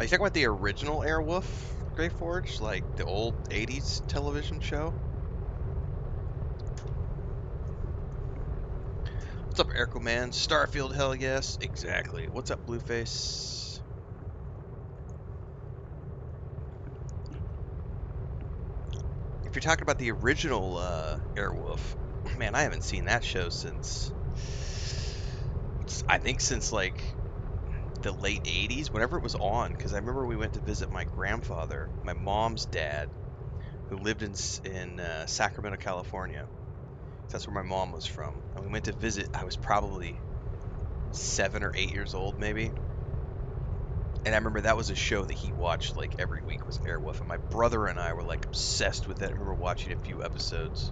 Are you talking about the original Airwolf Greyforge? Like the old 80s television show? What's up, Aircoman? Starfield, hell yes. Exactly. What's up, Blueface? If you're talking about the original Airwolf, man, I haven't seen that show since, I think since like the late 80s, whenever it was on, because I remember we went to visit my grandfather, my mom's dad, who lived in Sacramento, California. That's where my mom was from. And we went to visit. I was probably 7 or 8 years old, maybe. And I remember that was a show that he watched like every week was Airwolf. And my brother and I were like obsessed with it. I remember watching a few episodes.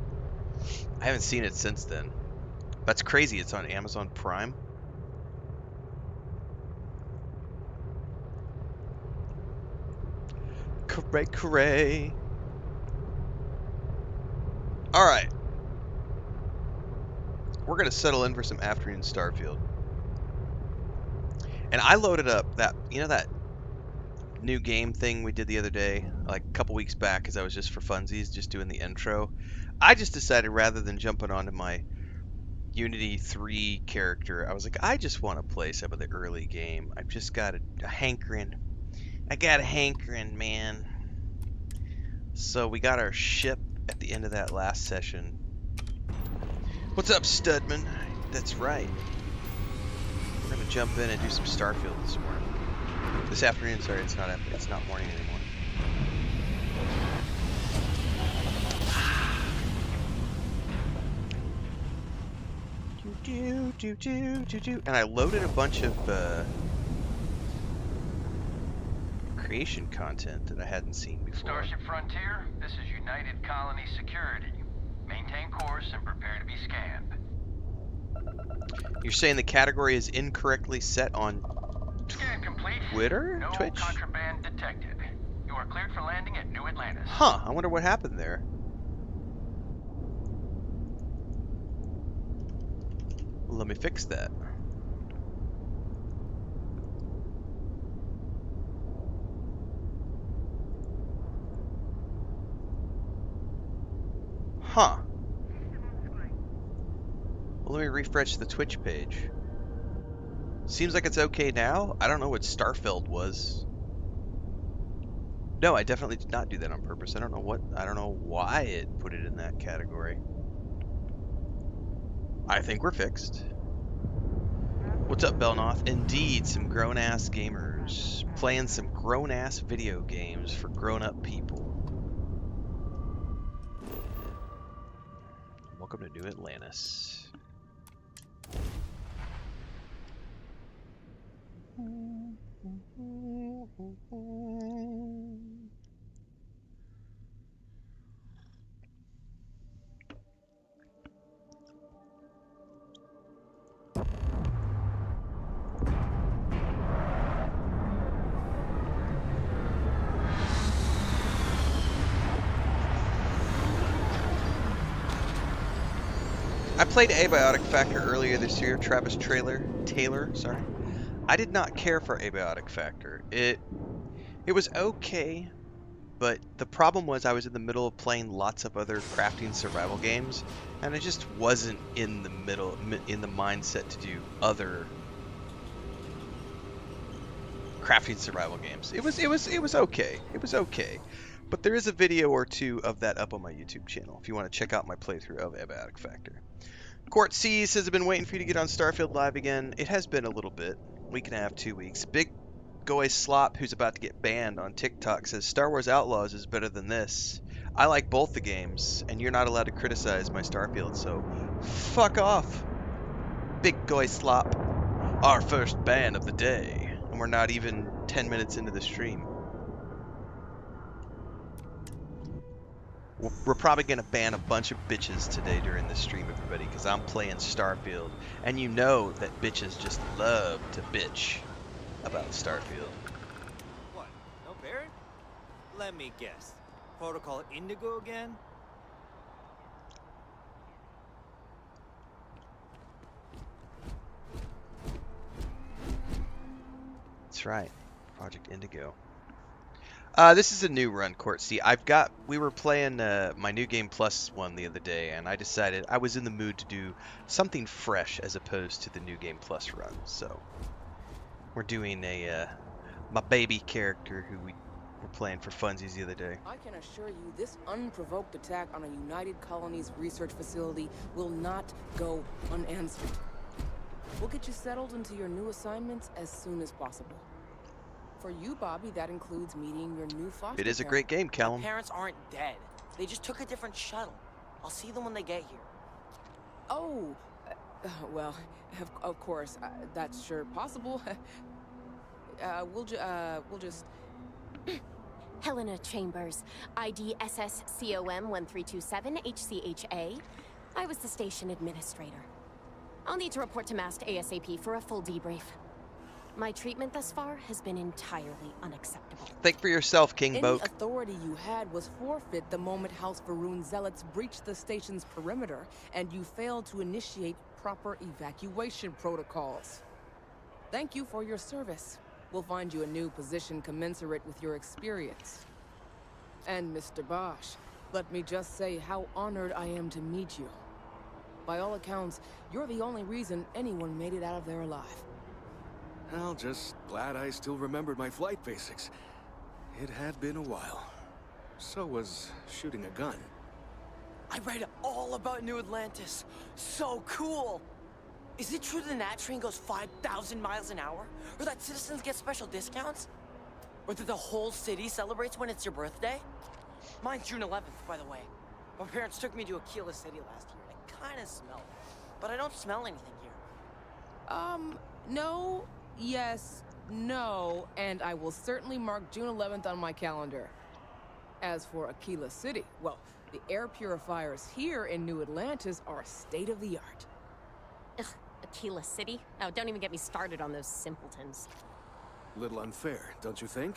I haven't seen it since then. That's crazy. It's on Amazon Prime. Cray. All right. We're going to settle in for some afternoon Starfield. And I loaded up that, that new game thing we did the other day, like a couple weeks back, because I was just for funsies, just doing the intro. I just decided rather than jumping onto my Unity 3 character, I was like, I just want to play some of the early game. I've just got a hankering. I got a hankering, man. So we got our ship at the end of that last session. What's up, Studman? That's right. We're gonna jump in and do some Starfield this morning. This afternoon, sorry, it's not morning anymore. And I loaded a bunch of creation content that I hadn't seen before. Starship Frontier, this is United Colony Security. Maintain course and prepare to be scanned. You're saying the category is incorrectly set on Scan complete. Twitter? No Twitch? contraband detected. You are cleared for landing at New Atlantis. Huh, I wonder what happened there. Let me fix that. Huh. Well, let me refresh the Twitch page. Seems like it's okay now. I don't know what Starfield was. No, I definitely did not do that on purpose. I don't know why it put it in that category. I think we're fixed. What's up, Belnoth? Indeed, some grown-ass gamers. Playing some grown-ass video games for grown-up people. Welcome to New Atlantis. I played Abiotic Factor earlier this year, Travis Taylor, sorry. I did not care for Abiotic Factor. It was okay, but the problem was I was in the middle of playing lots of other crafting survival games, and I just wasn't in the mindset to do other crafting survival games. It was okay. It was okay. But there is a video or two of that up on my YouTube channel if you want to check out my playthrough of Abiotic Factor. Court C says, I've been waiting for you to get on Starfield Live again. It has been a little bit. Week and a half, 2 weeks. Big Goy Slop, who's about to get banned on TikTok, says Star Wars Outlaws is better than this. I like both the games, and you're not allowed to criticize my Starfield, so fuck off. Big Goy Slop. Our first ban of the day. And we're not even 10 minutes into the stream. We're probably going to ban a bunch of bitches today during the stream, everybody, because I'm playing Starfield. And you know that bitches just love to bitch about Starfield. What? No Barrett? Let me guess. Protocol Indigo again? That's right. Project Indigo. This is a new run, Court. See, we were playing my New Game Plus one the other day, and I decided I was in the mood to do something fresh as opposed to the New Game Plus run. So we're doing my baby character who we were playing for funsies the other day. I can assure you this unprovoked attack on a United Colonies research facility will not go unanswered. We'll get you settled into your new assignments as soon as possible. For you, Bobby, that includes meeting your new foster It is a parent. great game, Callum. My parents aren't dead. They just took a different shuttle. I'll see them when they get here. Oh, well, of course, that's sure possible. We'll just... Helena Chambers, ID SSCOM 1327 HCHA. I was the station administrator. I'll need to report to Mast ASAP for a full debrief. My treatment thus far has been entirely unacceptable. Think for yourself, King Any Boke. authority you had was forfeit the moment House Varun zealots breached the station's perimeter, and you failed to initiate proper evacuation protocols. Thank you for your service. We'll find you a new position commensurate with your experience. And Mr. Bosch, let me just say how honored I am to meet you. By all accounts, you're the only reason anyone made it out of there alive. Well, just glad I still remembered my flight basics. It had been a while. So was shooting a gun. I read all about New Atlantis. So cool! Is it true the Nat train goes 5,000 miles an hour? Or that citizens get special discounts? Or that the whole city celebrates when it's your birthday? Mine's June 11th, by the way. My parents took me to Aquila City last year. I kinda smell it. But I don't smell anything here. No, yes, no, and I will certainly mark June 11th on my calendar. As for Aquila City, well, the air purifiers here in New Atlantis are state-of-the-art. Ugh, Aquila City? Oh, don't even get me started on those simpletons. Little unfair, don't you think?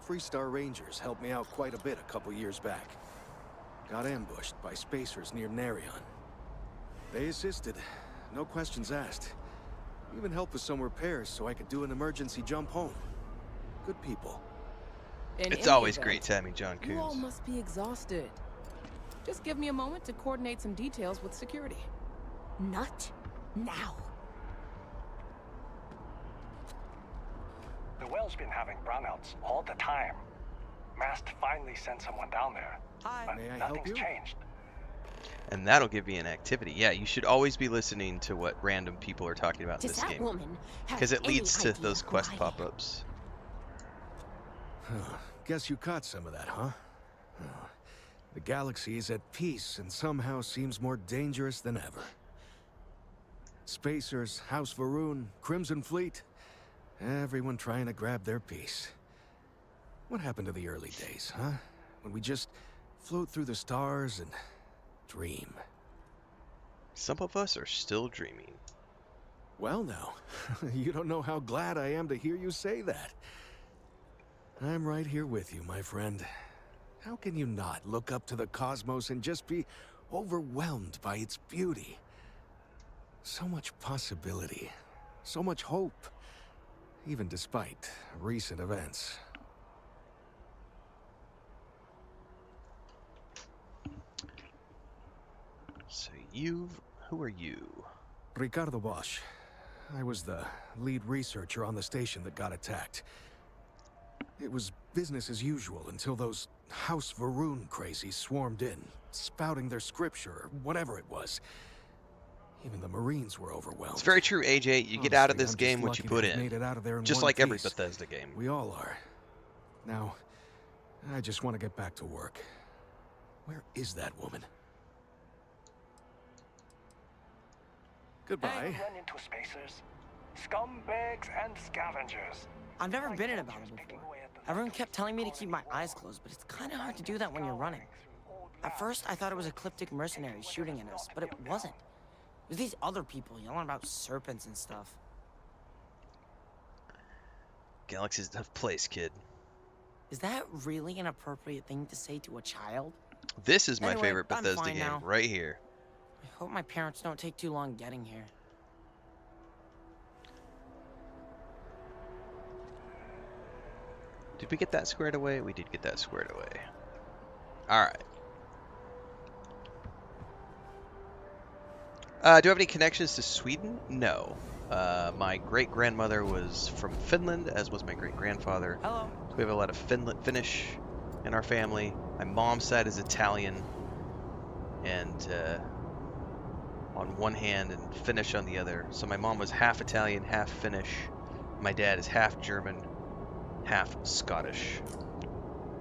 Freestar Rangers helped me out quite a bit a couple years back. Got ambushed by spacers near Narion. They assisted, no questions asked. Even helped with some repairs so I could do an emergency jump home. Good people. In It's any always event, great having John You all Coons. must be exhausted. Just give me a moment to coordinate some details with security. Not now. The well's been having brownouts all the time. Mast finally sent someone down there. Hi. But May I help nothing's you? changed. And that'll give you an activity. Yeah, you should always be listening to what random people are talking about in Does this that game. woman have Because it any leads to idea those who quest I am? pop-ups. Guess you caught some of that, huh? The galaxy is at peace and somehow seems more dangerous than ever. Spacers, House Varun, Crimson Fleet, everyone trying to grab their piece. What happened to the early days, huh? When we just float through the stars and dream. Some of us are still dreaming. Well now, you don't know how glad I am to hear you say that. I'm right here with you, my friend. How can you not look up to the cosmos and just be overwhelmed by its beauty? So much possibility, so much hope, even despite recent events. So who are you? Ricardo Bosch. I was the lead researcher on the station that got attacked. It was business as usual until those House Varun crazies swarmed in, spouting their scripture or whatever it was. Even the Marines were overwhelmed. It's very true, AJ. You get out of Honestly, this I'm game just what you lucky put to have in. made it out of there in Just one like every piece. Bethesda game. We all are. Now, I just want to get back to work. Where is that woman? Goodbye. Run into spacers, scumbags and scavengers. I've never Like been in a vultures battle picking before. away at the Everyone last kept telling me to keep my colony eyes closed, but it's kind of hard to do that when you're running. At first, I thought it was ecliptic mercenaries shooting at us, but it wasn't. It was these other people yelling about serpents and stuff. Galaxy's a tough place, kid. Is that really an appropriate thing to say to a child? This is my Anyway, favorite I'm Bethesda fine game now. right here. I hope my parents don't take too long getting here. Did we get that squared away? We did get that squared away. Alright. Do I have any connections to Sweden? No. My great-grandmother was from Finland, as was my great-grandfather. Hello. So we have a lot of Finnish in our family. My mom's side is Italian, and on one hand, and Finnish on the other. So my mom was half Italian, half Finnish. My dad is half German, half Scottish.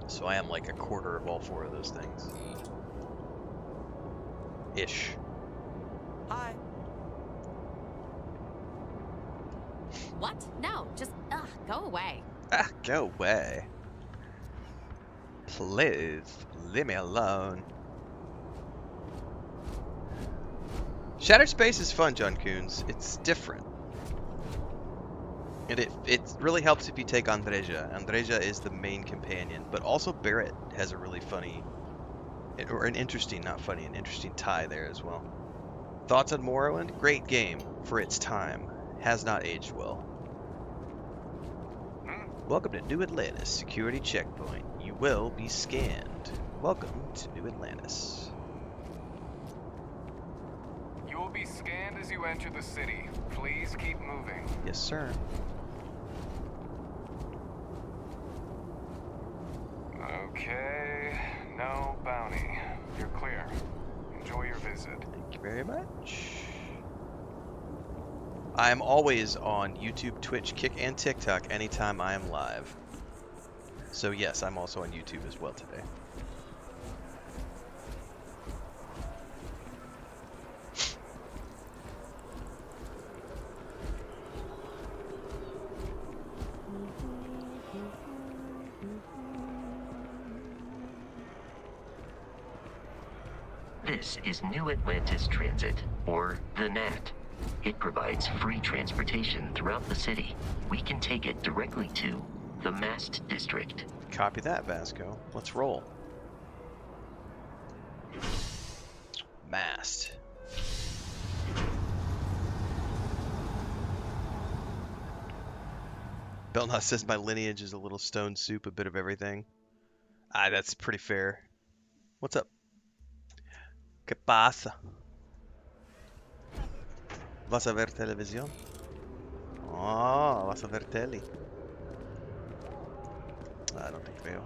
So I am like a quarter of all four of those things. Ish. Hi. What? No, just, go away. Ah, go away. Please, leave me alone. Shattered Space is fun, John Coons. It's different. And it really helps if you take Andreja. Andreja is the main companion, but also Barrett has a really funny, or an interesting, not funny, an interesting tie there as well. Thoughts on Morrowind? Great game for its time. Has not aged well. Welcome to New Atlantis Security Checkpoint. You will be scanned. Welcome to New Atlantis. You will be scanned as you enter the city. Please keep moving. Yes, sir. Okay, no bounty. You're clear. Enjoy your visit. Thank you very much. I am always on YouTube, Twitch, Kick, and TikTok anytime I am live. So yes, I'm also on YouTube as well today. This is New Atlantis Transit, or the NAT. It provides free transportation throughout the city. We can take it directly to the Mast District. Copy that, Vasco. Let's roll. Mast. Belnut says my lineage is a little stone soup, a bit of everything. Ah, that's pretty fair. What's up? ¿Qué pasa? ¿Vas a ver televisión? Oh, vas a ver tele. I don't think veo.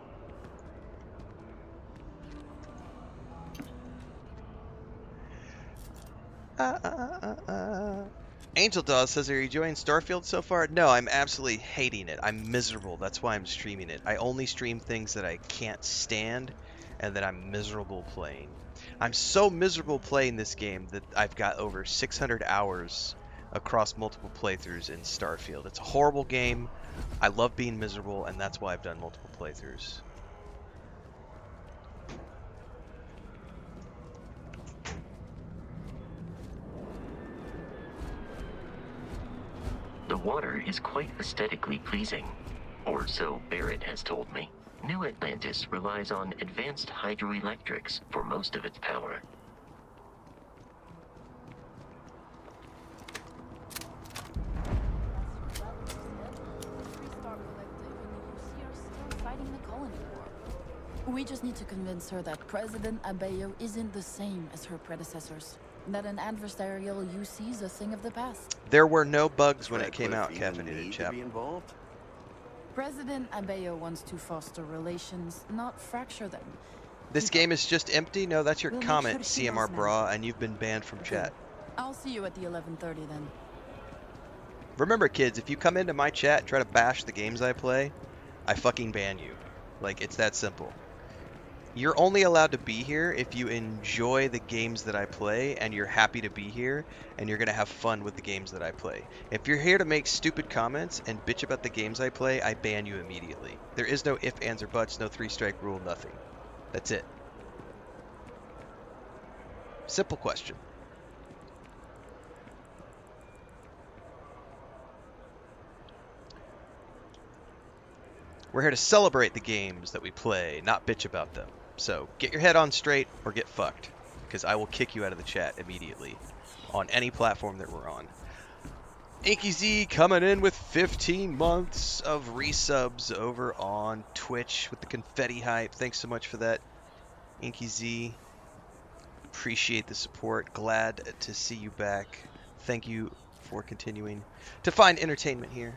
Angel Dawes says, are you enjoying Starfield so far? No, I'm absolutely hating it. I'm miserable. That's why I'm streaming it. I only stream things that I can't stand and that I'm miserable playing. I'm so miserable playing this game that I've got over 600 hours across multiple playthroughs in Starfield. It's a horrible game. I love being miserable, and that's why I've done multiple playthroughs. The water is quite aesthetically pleasing, or so Barrett has told me. New Atlantis relies on advanced hydroelectrics for most of its power. We just need to convince her that President Abeyo isn't the same as her predecessors. That an adversarial UC is a thing of the past. There were no bugs when it came out, Caffeinated Chap. President Abeyo wants to foster relations, not fracture them. This game is just empty? No, that's your We'll make comment, sure she CMR knows now. Bra, and you've been banned from chat. I'll see you at the 11:30 then. Remember, kids, if you come into my chat and try to bash the games I play, I fucking ban you. Like, it's that simple. You're only allowed to be here if you enjoy the games that I play and you're happy to be here and you're going to have fun with the games that I play. If you're here to make stupid comments and bitch about the games I play, I ban you immediately. There is no ifs, ands, or buts, no 3-strike rule, nothing. That's it. Simple question. We're here to celebrate the games that we play, not bitch about them. So get your head on straight or get fucked, because I will kick you out of the chat immediately on any platform that we're on. Inky Z coming in with 15 months of resubs over on Twitch with the confetti hype. Thanks so much for that, Inky Z. Appreciate the support. Glad to see you back. Thank you for continuing to find entertainment here.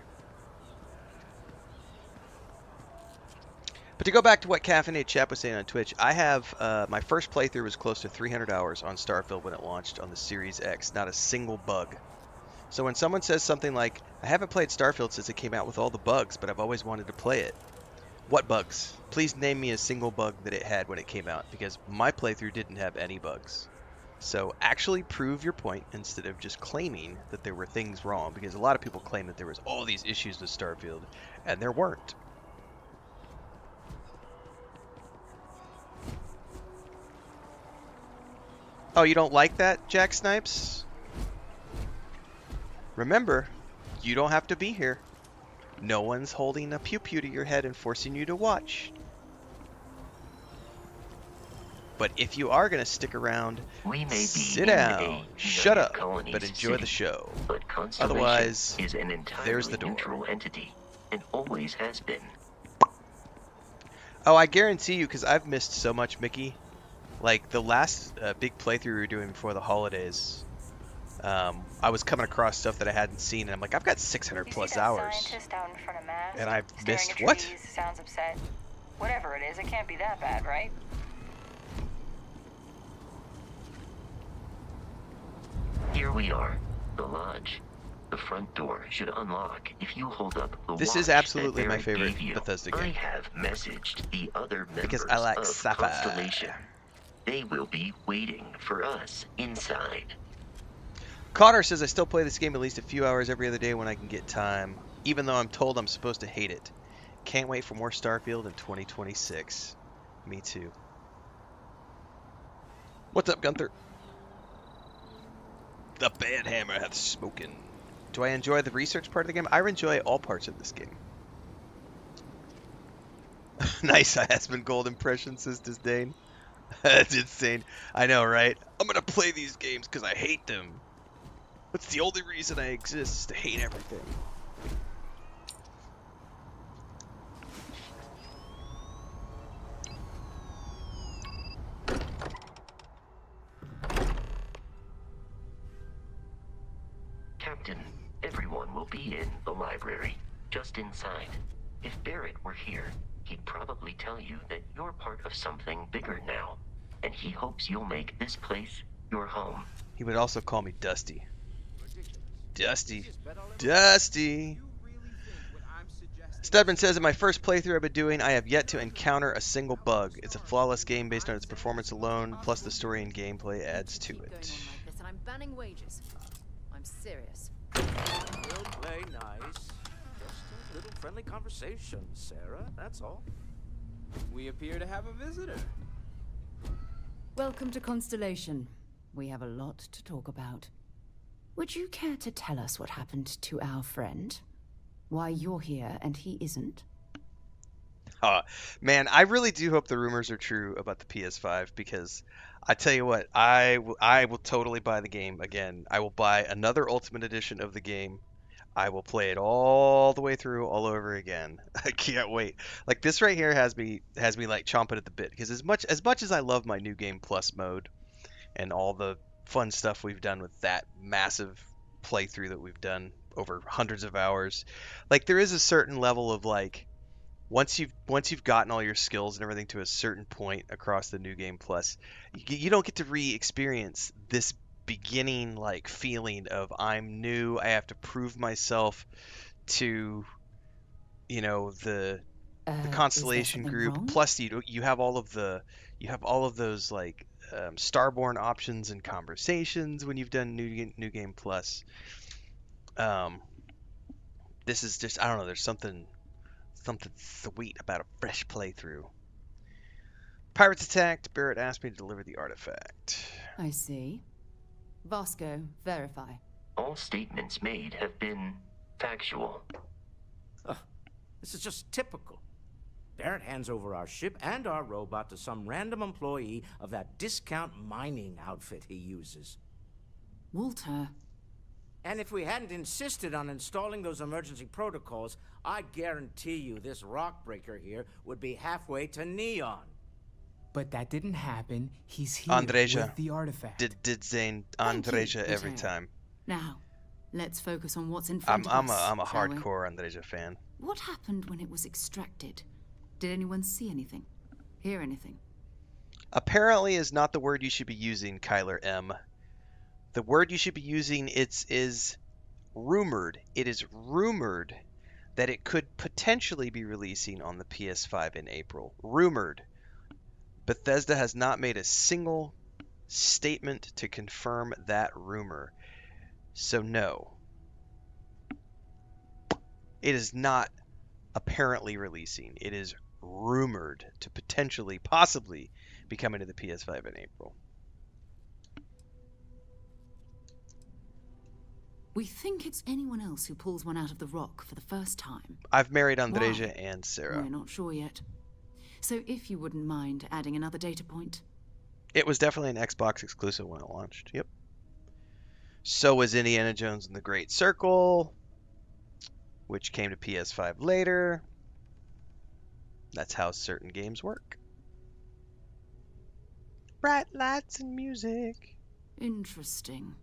But to go back to what Caffeinated Chap was saying on Twitch, I have my first playthrough was close to 300 hours on Starfield when it launched on the Series X. Not a single bug. So when someone says something like, I haven't played Starfield since it came out with all the bugs, but I've always wanted to play it. What bugs? Please name me a single bug that it had when it came out, because my playthrough didn't have any bugs. So actually prove your point instead of just claiming that there were things wrong, because a lot of people claim that there was all these issues with Starfield, and there weren't. Oh, you don't like that, Jack Snipes? Remember, you don't have to be here. No one's holding a pew-pew to your head and forcing you to watch. But if you are going to stick around, we may sit be down, shut up, but enjoy city, the show. But Constellation Otherwise, is an entirely there's the door. neutral entity, and always has been. Oh, I guarantee you, because I've missed so much, Mickey. Like, the last big playthrough we were doing before the holidays, I was coming across stuff that I hadn't seen, and I'm like, I've got 600 plus hours. Out in front of Mass, and I've missed at what? Trees, sounds upset. Whatever it is, it can't be that bad, right? Here we are, the lodge. The front door should unlock if you hold up the This watch is absolutely that my Barrett favorite gave you. Bethesda game. I have messaged the other members Because I like of sci-fi. Constellation. They will be waiting for us inside. Connor says I still play this game at least a few hours every other day when I can get time, even though I'm told I'm supposed to hate it. Can't wait for more Starfield in 2026. Me too. What's up, Gunther? The bad hammer hath spoken. Do I enjoy the research part of the game? I enjoy all parts of this game. Nice Aspen Gold impression, says Disdain. That's insane. I know, right? I'm gonna play these games because I hate them. That's the only reason I exist, is to hate everything. Captain, everyone will be in the library, just inside. If Barrett were here, he'd probably tell you that you're part of something bigger now, and he hopes you'll make this place your home. He would also call me Dusty. Dusty. Dusty. Studman says, in my first playthrough I've been doing, I have yet to encounter a single bug. It's a flawless game based on its performance alone, plus the story and gameplay adds to it. I'm banning wages. I'm serious. We'll play nice. Just a little friendly conversation, Sarah, that's all. We appear to have a visitor. Welcome to Constellation. We have a lot to talk about. Would you care to tell us what happened to our friend? Why you're here and he isn't? Man, I really do hope the rumors are true about the PS5, because I tell you what, I will totally buy the game again. I will buy another Ultimate Edition of the game. I will play it all the way through, all over again. I can't wait. Like, this right here has me like chomping at the bit, because as much as I love my New Game Plus mode and all the fun stuff we've done with that massive playthrough that we've done over hundreds of hours, like, there is a certain level of, like, once you've gotten all your skills and everything to a certain point across the New Game Plus, you don't get to re-experience this beginning, like, feeling of I'm new, I have to prove myself to, you know, the Constellation group. Wrong? Plus you have all of those like Starborn options and conversations when you've done New Game Plus. This is just, I don't know, there's something sweet about a fresh playthrough. Pirates attacked. Barrett asked me to deliver the artifact. I see. Vasco, verify. All statements made have been factual. This is just typical. Barrett hands over our ship and our robot to some random employee of that discount mining outfit he uses. Walter, And if we hadn't insisted on installing those emergency protocols, I guarantee you this rock breaker here would be halfway to Neon. But that didn't happen. He's here Andreja. with the artifact. Did Zane Andreja every Lieutenant. time. Now, let's focus on what's in front I'm of us. a shall we? hardcore Andreja fan. What happened when it was extracted? Did anyone see anything? Hear anything? Apparently is not the word you should be using, Kyler M. The word you should be using is rumored. It is rumored that it could potentially be releasing on the PS5 in April. Rumored. Bethesda has not made a single statement to confirm that rumor. So no. It is not apparently releasing. It is rumored to potentially, possibly be coming to the PS5 in April. We think it's anyone else who pulls one out of the rock for the first time. I've married Andreja Why? and Sarah. We're not sure yet. So if you wouldn't mind adding another data point. It was definitely an Xbox exclusive when it launched. Yep. So was Indiana Jones and the Great Circle, which came to PS5 later. That's how certain games work. Bright lights and music. Interesting.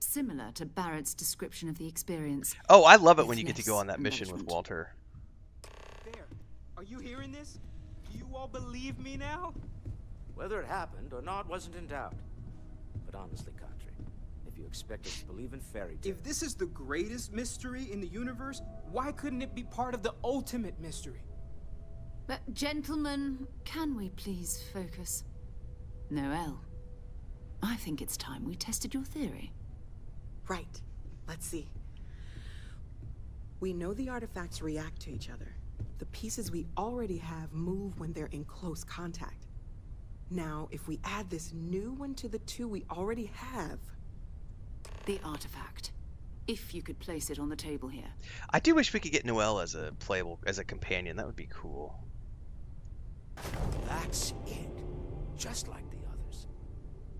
Similar to Barrett's description of the experience. Oh, I love it with when you get to less go on that mission with embellishment. Walter. There. Are you hearing this? Do you all believe me now? Whether it happened or not wasn't in doubt. But honestly, Country, if you expect us to believe in fairy tales... If this is the greatest mystery in the universe, why couldn't it be part of the ultimate mystery? But gentlemen, can we please focus? Noel, I think it's time we tested your theory. Right. Let's see. We know the artifacts react to each other. The pieces we already have move when they're in close contact. Now, if we add this new one to the two we already have... The artifact. If you could place it on the table here. I do wish we could get Noelle as a playable, as a companion. That would be cool. That's it. Just like the others.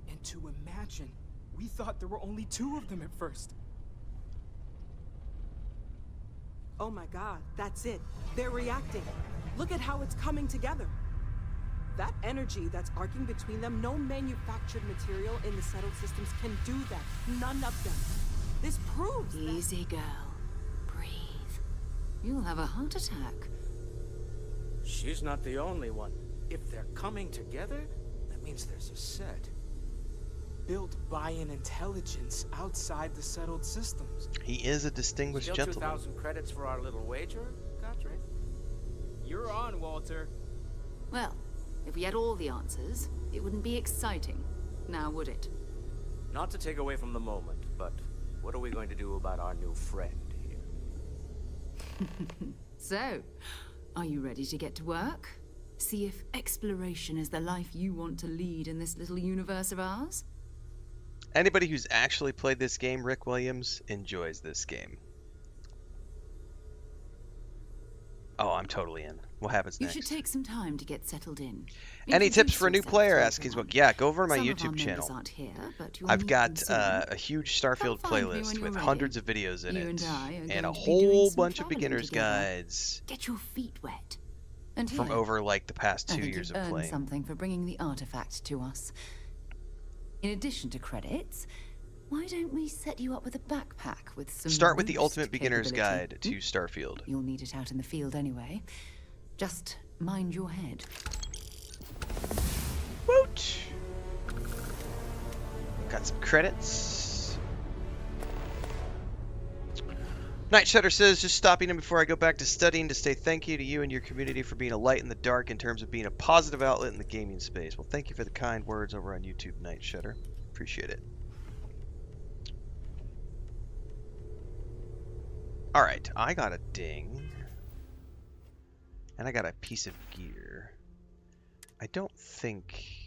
And to imagine, we thought there were only 2 of them at first. Oh my god, that's it. They're reacting. Look at how it's coming together. That energy that's arcing between them, no manufactured material in the settled systems can do that. None of them. This proves that... Easy, girl. Breathe. You'll have a heart attack. She's not the only one. If they're coming together, that means there's a set. Built by an intelligence outside the settled systems. He is a distinguished Still gentleman. 2,000 credits for our little wager, Country? You're on, Walter. Well, if we had all the answers, it wouldn't be exciting. Now, would it? Not to take away from the moment, but what are we going to do about our new friend here? So, are you ready to get to work? See if exploration is the life you want to lead in this little universe of ours? Anybody who's actually played this game, Rick Williams, enjoys this game. Oh, I'm totally in. What happens You next? should take some time to get settled in. Any tips Introduce for a new yourself player? to Ask his everyone. book. Yeah, go over to my Some of our YouTube members channel. aren't here, but you'll I've meet got them soon. a huge Starfield Come find me when playlist you're with ready. hundreds of videos in You it, and I are and going a to be doing whole some bunch of traveling beginner's together. guides Get your feet wet. And from here, over like the past I 2 think years you've of earned playing. something for bringing the artifact to us. In addition to credits, why don't we set you up with a backpack with some Start with the boost Ultimate Beginner's capability? Guide to Starfield. You'll need it out in the field anyway. Just mind your head. Woot! Got some credits. Night Shutter says, just stopping in before I go back to studying to say thank you to you and your community for being a light in the dark in terms of being a positive outlet in the gaming space. Well, thank you for the kind words over on YouTube, Night Shutter. Appreciate it. Alright, I got a ding. And I got a piece of gear. I don't think...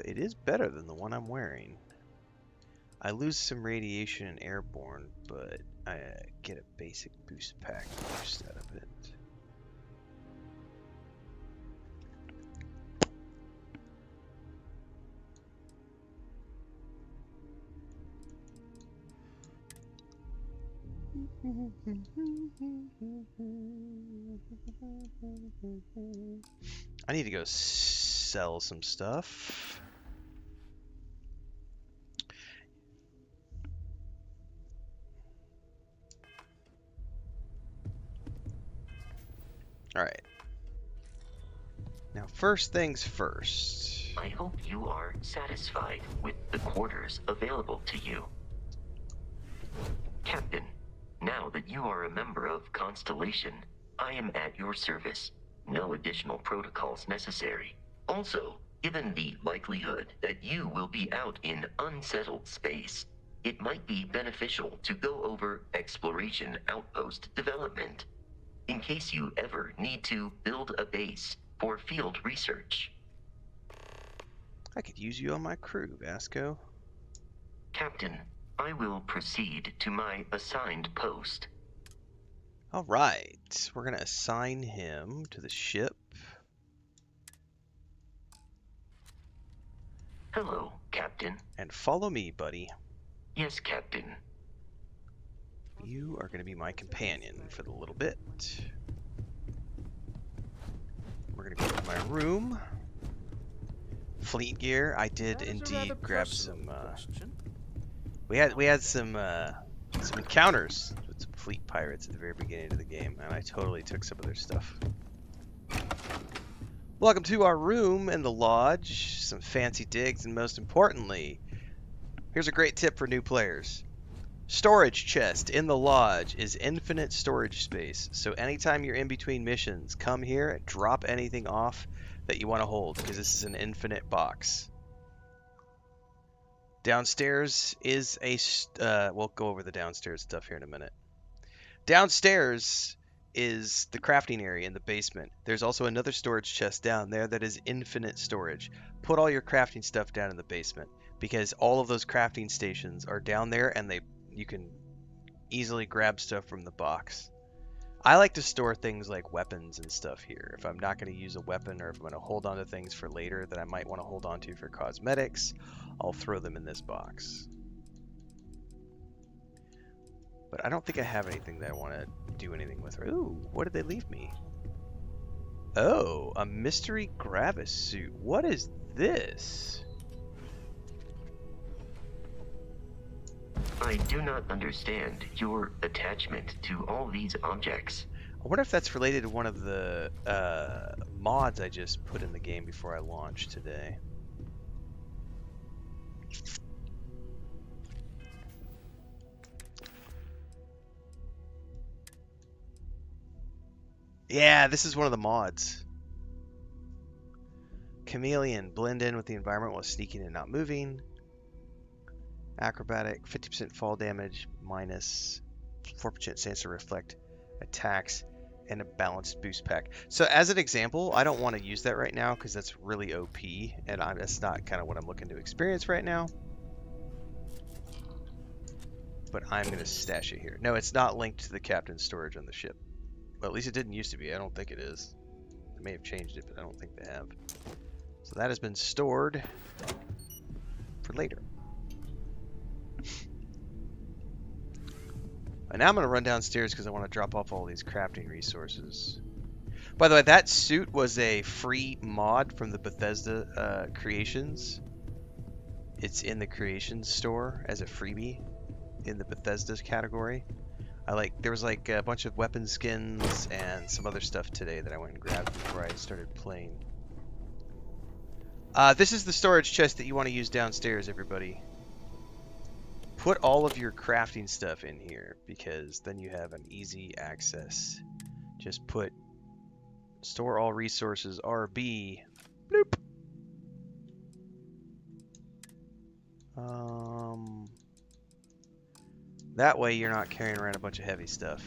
it is better than the one I'm wearing. I lose some radiation and airborne, but I get a basic boost pack boost out of it. I need to go sell some stuff. All right. Now, first things first. I hope you are satisfied with the quarters available to you. Captain, now that you are a member of Constellation, I am at your service. No additional protocols necessary. Also, given the likelihood that you will be out in unsettled space, it might be beneficial to go over exploration outpost development, in case you ever need to build a base for field research. I could use you on my crew, Vasco. Captain, I will proceed to my assigned post. All right, we're gonna assign him to the ship. Hello, Captain. And follow me, buddy. Yes, Captain. You are gonna be my companion for the little bit. We're gonna go to my room. Fleet gear. I did indeed grab some. We had some encounters with some fleet pirates at the very beginning of the game, and I totally took some of their stuff. Welcome to our room in the lodge. Some fancy digs, and most importantly, here's a great tip for new players. Storage chest in the lodge is infinite storage space, so anytime you're in between missions, come here and drop anything off that you want to hold, because this is an infinite box. Downstairs is a... we'll go over the downstairs stuff here in a minute. Downstairs is the crafting area in the basement. There's also another storage chest down there that is infinite storage. Put all your crafting stuff down in the basement, because all of those crafting stations are down there, and you can easily grab stuff from the box. I like to store things like weapons and stuff here. If I'm not going to use a weapon, or if I'm going to hold on to things for later that I might want to hold on to for cosmetics, I'll throw them in this box. But I don't think I have anything that I want to do anything with. Ooh, what did they leave me? Oh, a mystery Gravis suit. What is this? I do not understand your attachment to all these objects. I wonder if that's related to one of the mods I just put in the game before I launched today. Yeah, this is one of the mods. Chameleon, blend in with the environment while sneaking and not moving. Acrobatic, 50% fall damage, minus 4% chance to reflect attacks, and a balanced boost pack. So as an example, I don't want to use that right now because that's really OP, and that's not kind of what I'm looking to experience right now. But I'm going to stash it here. No, it's not linked to the captain's storage on the ship. Well, at least it didn't used to be. I don't think it is. They may have changed it, but I don't think they have. So that has been stored for later. And now I'm going to run downstairs because I want to drop off all these crafting resources. By the way, that suit was a free mod from the Bethesda creations. It's in the creations store as a freebie in the Bethesda category. There was like a bunch of weapon skins and some other stuff today that I went and grabbed before I started playing. This is the storage chest that you want to use downstairs, everybody. Put all of your crafting stuff in here, because then you have an easy access. Just put store all resources RB. Bloop. That way you're not carrying around a bunch of heavy stuff.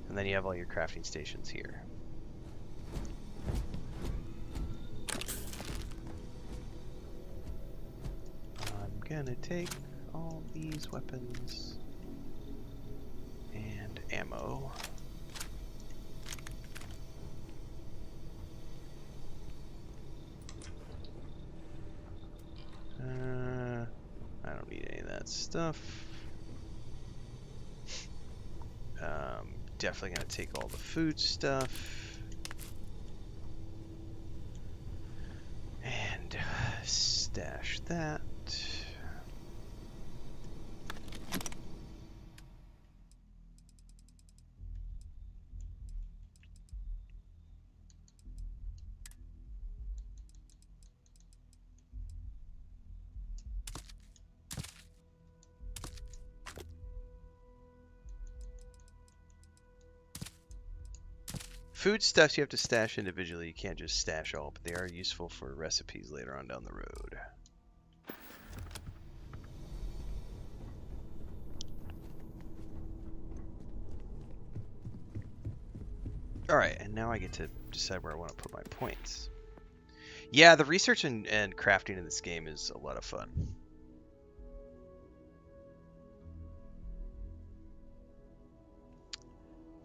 And then you have all your crafting stations here. I'm gonna take all these weapons and ammo. I don't need any of that stuff. definitely going to take all the food stuff. And stash that. Foodstuffs you have to stash individually. You can't just stash all, but they are useful for recipes later on down the road. Alright, and now I get to decide where I want to put my points. Yeah, the research and crafting in this game is a lot of fun.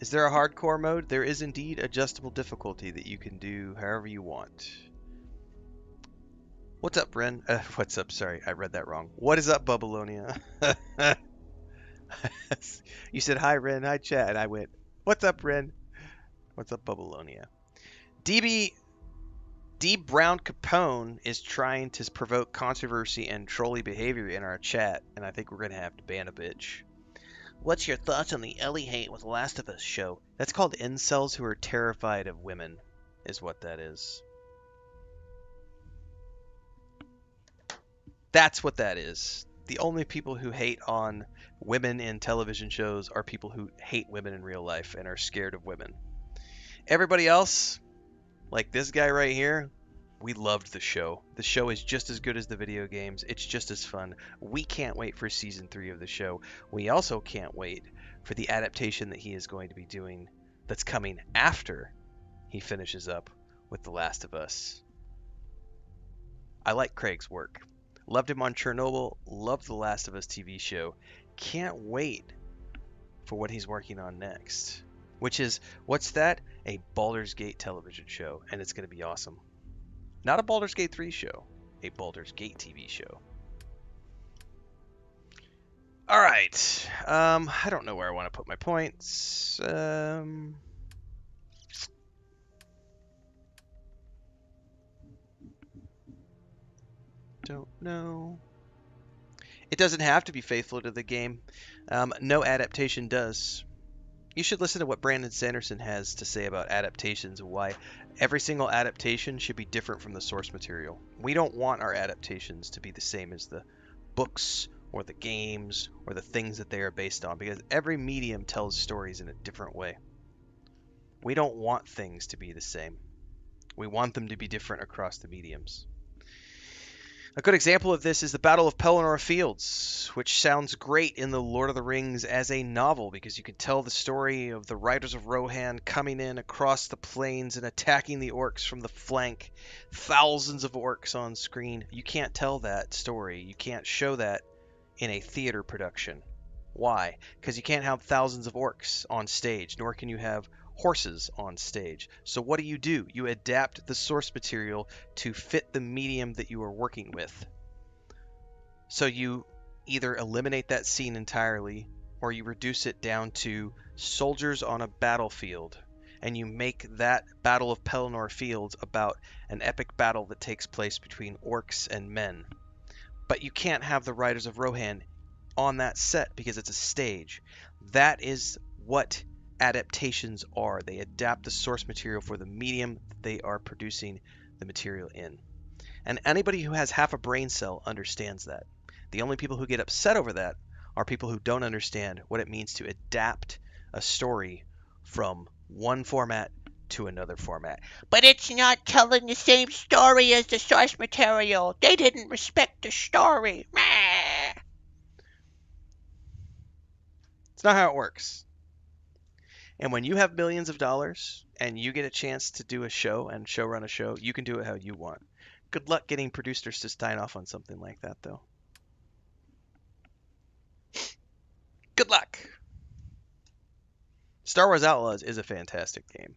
Is there a hardcore mode? There is indeed adjustable difficulty that you can do however you want. What's up, Ren? What's up? Sorry, I read that wrong. What is up, Babylonia? You said, hi, Ren. Hi, chat. And I went, what's up, Ren? What's up, Babylonia? D. Brown Capone is trying to provoke controversy and trolly behavior in our chat, and I think we're going to have to ban a bitch. What's your thoughts on the Ellie hate with Last of Us show? That's called incels who are terrified of women, is what that is. That's what that is. The only people who hate on women in television shows are people who hate women in real life and are scared of women. Everybody else, like this guy right here, we loved the show. The show is just as good as the video games. It's just as fun. We can't wait for season 3 of the show. We also can't wait for the adaptation that he is going to be doing that's coming after he finishes up with The Last of Us. I like Craig's work. Loved him on Chernobyl. Loved The Last of Us TV show. Can't wait for what he's working on next. Which is, what's that? A Baldur's Gate television show. And it's going to be awesome. Not a Baldur's Gate 3 show. A Baldur's Gate TV show. Alright. I don't know where I want to put my points. Don't know. It doesn't have to be faithful to the game. No adaptation does. You should listen to what Brandon Sanderson has to say about adaptations and why every single adaptation should be different from the source material. We don't want our adaptations to be the same as the books or the games or the things that they are based on, because every medium tells stories in a different way. We don't want things to be the same. We want them to be different across the mediums. A good example of this is the Battle of Pelennor Fields, which sounds great in the Lord of the Rings as a novel because you can tell the story of the Riders of Rohan coming in across the plains and attacking the orcs from the flank. Thousands of orcs on screen. You can't tell that story. You can't show that in a theater production. Why? Because you can't have thousands of orcs on stage, nor can you have horses on stage. So what do? You adapt the source material to fit the medium that you are working with. So you either eliminate that scene entirely, or you reduce it down to soldiers on a battlefield, and you make that Battle of Pelennor Fields about an epic battle that takes place between orcs and men. But you can't have the Riders of Rohan on that set because it's a stage. That is what adaptations are. They adapt the source material for the medium they are producing the material in. And anybody who has half a brain cell understands that. The only people who get upset over that are people who don't understand what it means to adapt a story from one format to another format. But it's not telling the same story as the source material. They didn't respect the story. It's not how it works. And when you have millions of dollars and you get a chance to do a show and show run a show, you can do it how you want. Good luck getting producers to sign off on something like that, though. Good luck. Star Wars Outlaws is a fantastic game.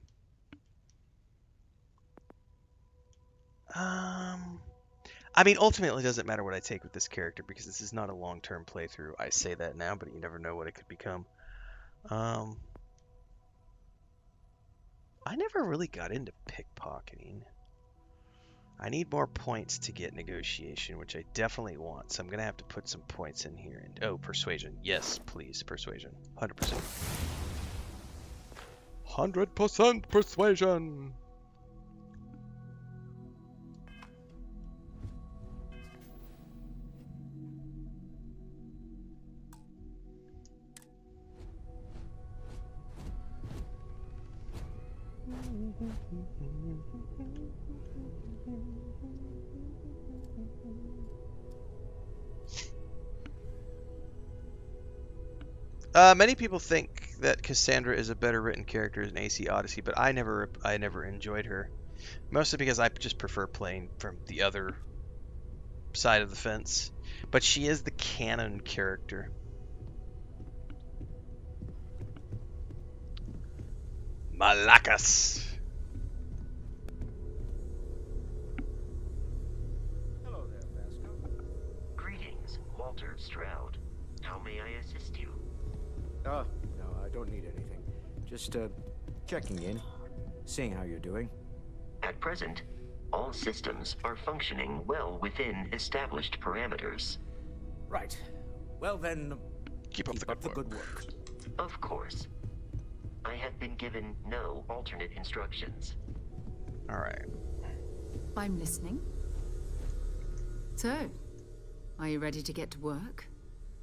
I mean, ultimately, it doesn't matter what I take with this character because this is not a long-term playthrough. I say that now, but you never know what it could become. I never really got into pickpocketing. I need more points to get negotiation, which I definitely want. So I'm going to have to put some points in here. And oh, persuasion. Yes, please. Persuasion. 100%. 100% persuasion. Many people think that Cassandra is a better written character in AC Odyssey, but I never enjoyed her. Mostly because I just prefer playing from the other side of the fence. But she is the canon character. Malakas. Hello there, Vasco. Greetings, Walter Stroud. How may I assist you? No, I don't need anything. Just, checking in, seeing how you're doing. At present, all systems are functioning well within established parameters. Right. Well then, keep up the good work. Of course. I have been given no alternate instructions. All right. I'm listening. So, are you ready to get to work?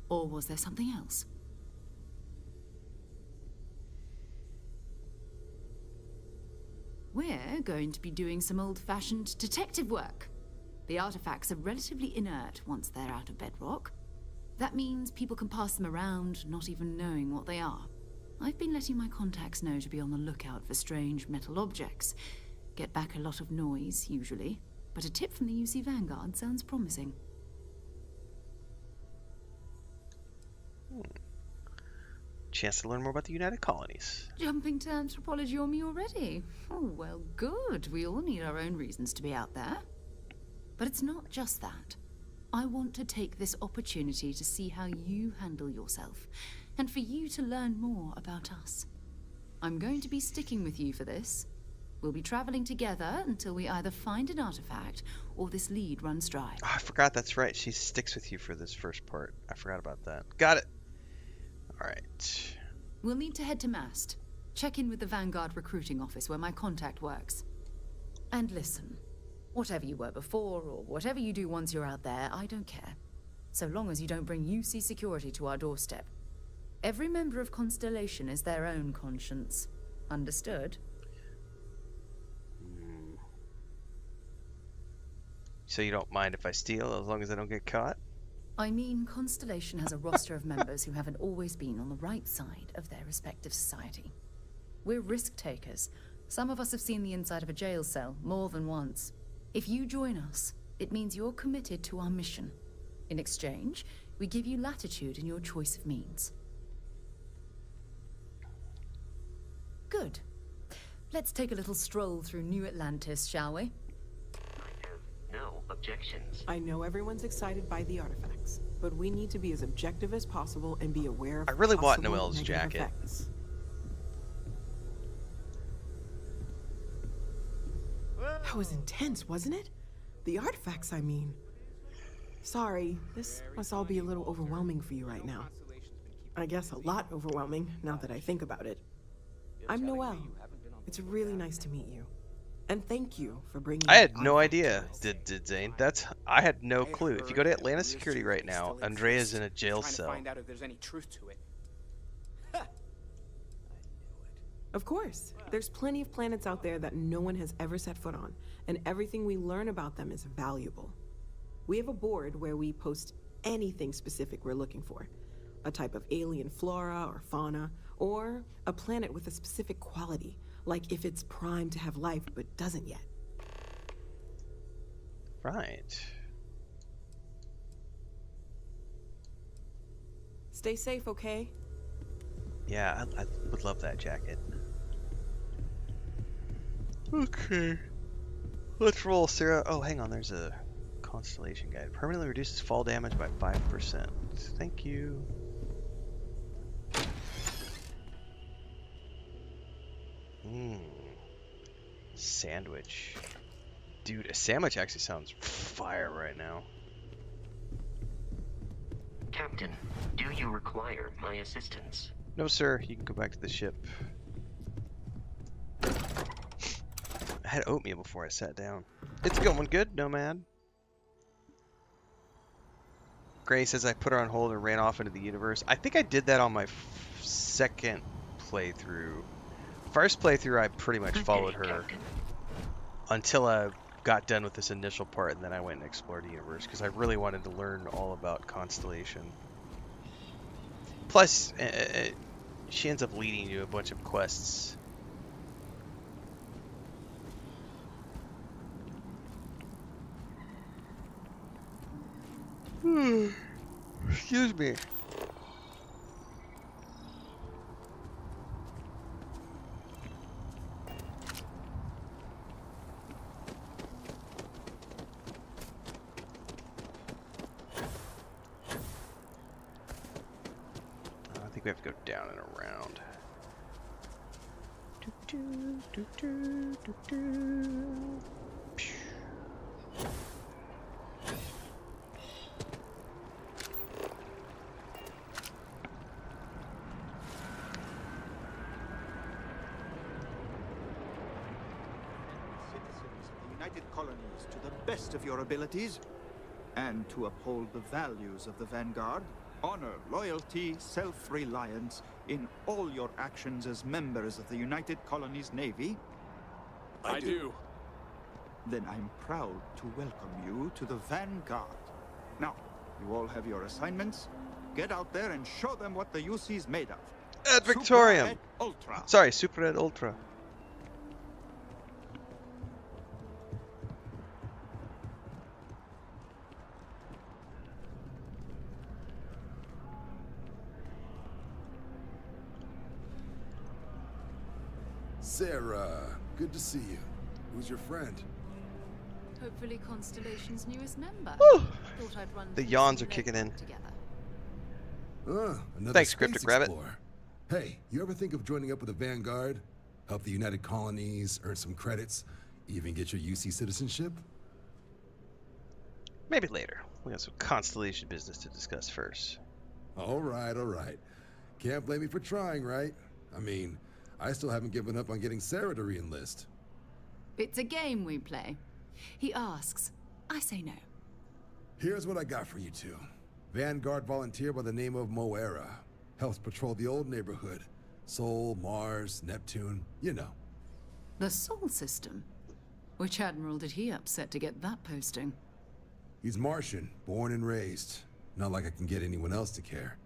Or was there something else? We're going to be doing some old-fashioned detective work. The artifacts are relatively inert once they're out of bedrock. That means people can pass them around, not even knowing what they are. I've been letting my contacts know to be on the lookout for strange metal objects. Get back a lot of noise, usually, but a tip from the UC Vanguard sounds promising. Chance to learn more about the United Colonies. Jumping to anthropology on me already? Oh, well, good. We all need our own reasons to be out there. But it's not just that. I want to take this opportunity to see how you handle yourself, and for you to learn more about us. I'm going to be sticking with you for this. We'll be traveling together until we either find an artifact or this lead runs dry. Oh, I forgot, that's right. She sticks with you for this first part. I forgot about that. Got it. All right. We'll need to head to Mast. Check in with the Vanguard recruiting office where my contact works. And listen, whatever you were before or whatever you do once you're out there, I don't care. So long as you don't bring UC security to our doorstep. Every member of Constellation is their own conscience. Understood? So you don't mind if I steal as long as I don't get caught? I mean, Constellation has a roster of members who haven't always been on the right side of their respective society. We're risk takers. Some of us have seen the inside of a jail cell more than once. If you join us, it means you're committed to our mission. In exchange, we give you latitude in your choice of means. Good. Let's take a little stroll through New Atlantis, shall we? No objections. I know everyone's excited by the artifacts, but we need to be as objective as possible and be aware of I really want possible Noelle's negative jacket. effects. That was intense, wasn't it? The artifacts, I mean. Sorry, this must all be a little overwhelming for you right now. I guess a lot overwhelming, now that I think about it. I'm Noelle. It's really nice to meet you. And thank you for bringing. I had no idea. Did Zane? I had no clue. If you go to Atlantis security right now, Andrea's in a jail cell. Find out if there's any truth to it. Of course. There's plenty of planets out there that no one has ever set foot on, and everything we learn about them is valuable. We have a board where we post anything specific we're looking for. A type of alien flora or fauna, or a planet with a specific quality, like if it's primed to have life but doesn't yet. Right. Stay safe, okay? Yeah, I would love that jacket. Okay. Let's roll, Sarah. Oh, hang on. There's a Constellation guide. Permanently reduces fall damage by 5%. Thank you. Sandwich. Dude, a sandwich actually sounds fire right now. Captain, do you require my assistance? No, sir. You can go back to the ship. I had oatmeal before I sat down. It's going good, Nomad. Gray says I put her on hold and ran off into the universe. I think I did that on my second playthrough. First playthrough, I pretty much followed her Captain. until I got done with this initial part, and then I went and explored the universe because I really wanted to learn all about Constellation. Plus, she ends up leading you a bunch of quests. Excuse me. I think we have to go down and around. Colonies to the best of your abilities, and to uphold the values of the Vanguard, honor, loyalty, self-reliance in all your actions as members of the United Colonies Navy? I do. Then I'm proud to welcome you to the Vanguard. Now, you all have your assignments. Get out there and show them what the UC's made of. Ad Victoriam. Super Ed Ultra. Sorry, Super Ed Ultra. Sarah, good to see you. Who's your friend? Hopefully Constellation's newest member. Whew. Thought I'd run The through yawns some are kicking in. together. Another Thanks, space Cryptic Rabbit. explorer. Hey, you ever think of joining up with the Vanguard? Help the United Colonies, earn some credits, even get your UC citizenship? Maybe later. We got some Constellation business to discuss first. All right, all right. Can't blame me for trying, right? I mean, I still haven't given up on getting Sarah to re-enlist. It's a game we play. He asks, I say no. Here's what I got for you two. Vanguard volunteer by the name of Moera. Helps patrol the old neighborhood. Sol, Mars, Neptune, you know. The Sol system? Which admiral did he upset to get that posting? He's Martian, born and raised. Not like I can get anyone else to care.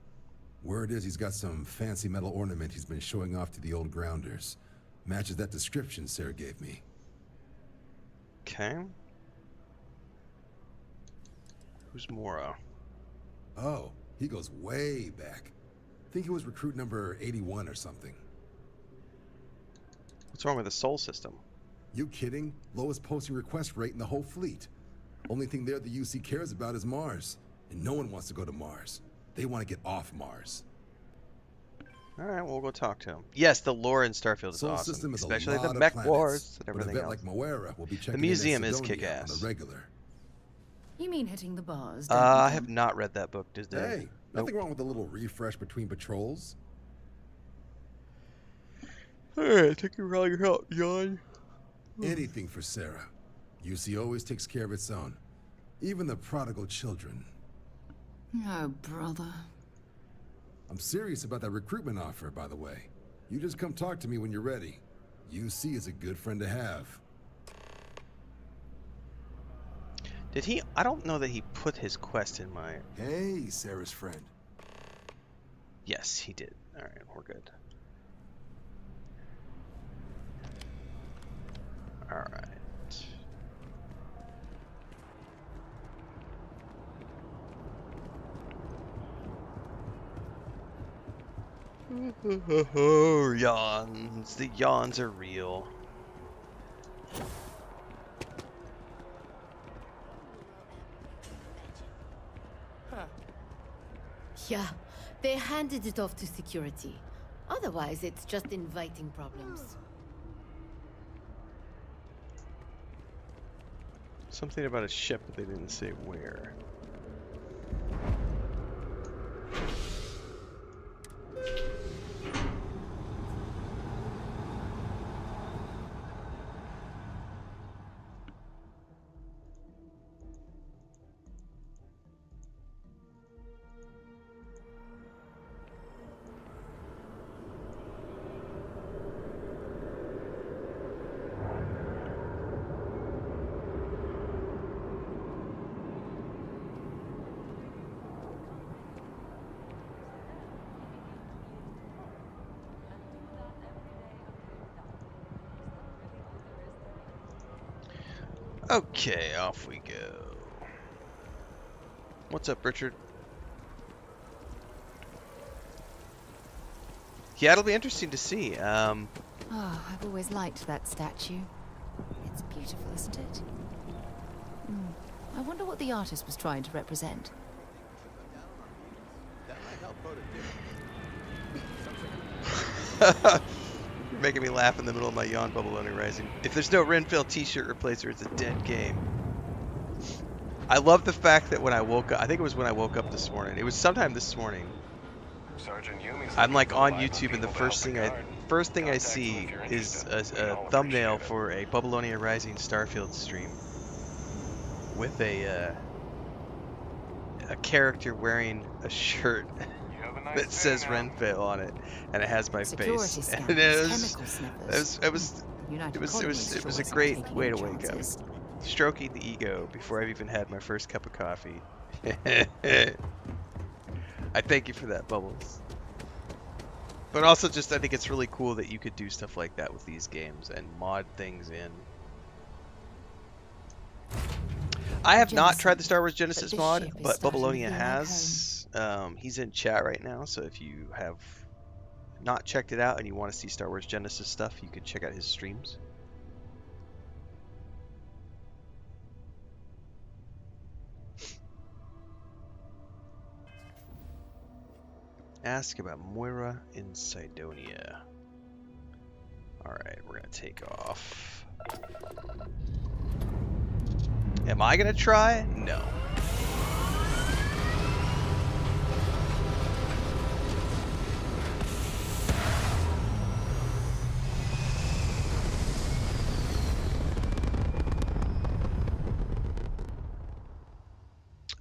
Word is he's got some fancy metal ornament he's been showing off to the old grounders. Matches that description Sarah gave me. Okay. Who's Mora? Oh, he goes way back. Think he was recruit number 81 or something. What's wrong with the Sol system? You kidding? Lowest posting request rate in the whole fleet. Only thing there the UC cares about is Mars. And no one wants to go to Mars. They want to get off Mars. Alright, we'll go talk to him. Yes, the lore in Starfield is Sol awesome. system is Especially a lot the of mech planets, wars and but everything a vet else. like Moera will be checking The museum in at is Cydonia kick-ass. on the regular. You mean hitting the bars, I have not read that book, did they? Hey, nothing wrong with a little refresh between patrols. Alright, thank you for all your help, John. Anything for Sarah. UC always takes care of its own. Even the prodigal children. Oh, brother. I'm serious about that recruitment offer, by the way. You just come talk to me when you're ready. UC is a good friend to have. Did he? I don't know that he put his quest in my... Hey, Sarah's friend. Yes, he did. Alright, we're good. Alright. Yawns. The yawns are real. Yeah, they handed it off to security. Otherwise, it's just inviting problems. Something about a ship, but they didn't say where. Okay, off we go. What's up, Richard? Yeah, it'll be interesting to see. Oh, I've always liked that statue. It's beautiful, isn't it? I wonder what the artist was trying to represent. You're making me laugh in the middle of my yawn bubble only rising. If there's no Renfail t-shirt replacer, it's a dead game. I love the fact that when I woke up, I think it was when I woke up this morning. It was sometime this morning. I'm like on YouTube, and the first thing I see is a thumbnail for a Bubbleonia Rising Starfield stream with a character wearing a shirt that says Renfail on it, and it has my face. And it was a great way to wake up. Stroking the ego before I've even had my first cup of coffee. I thank you for that, Bubbles. But also just, I think it's really cool that you could do stuff like that with these games and mod things in. I have not tried the Star Wars Genesis mod, but Bubbleonia has. He's in chat right now, so if you have not checked it out and you want to see Star Wars Genesis stuff, you can check out his streams. Ask about Moira in Cydonia. Alright, we're gonna take off. Am I gonna try? No.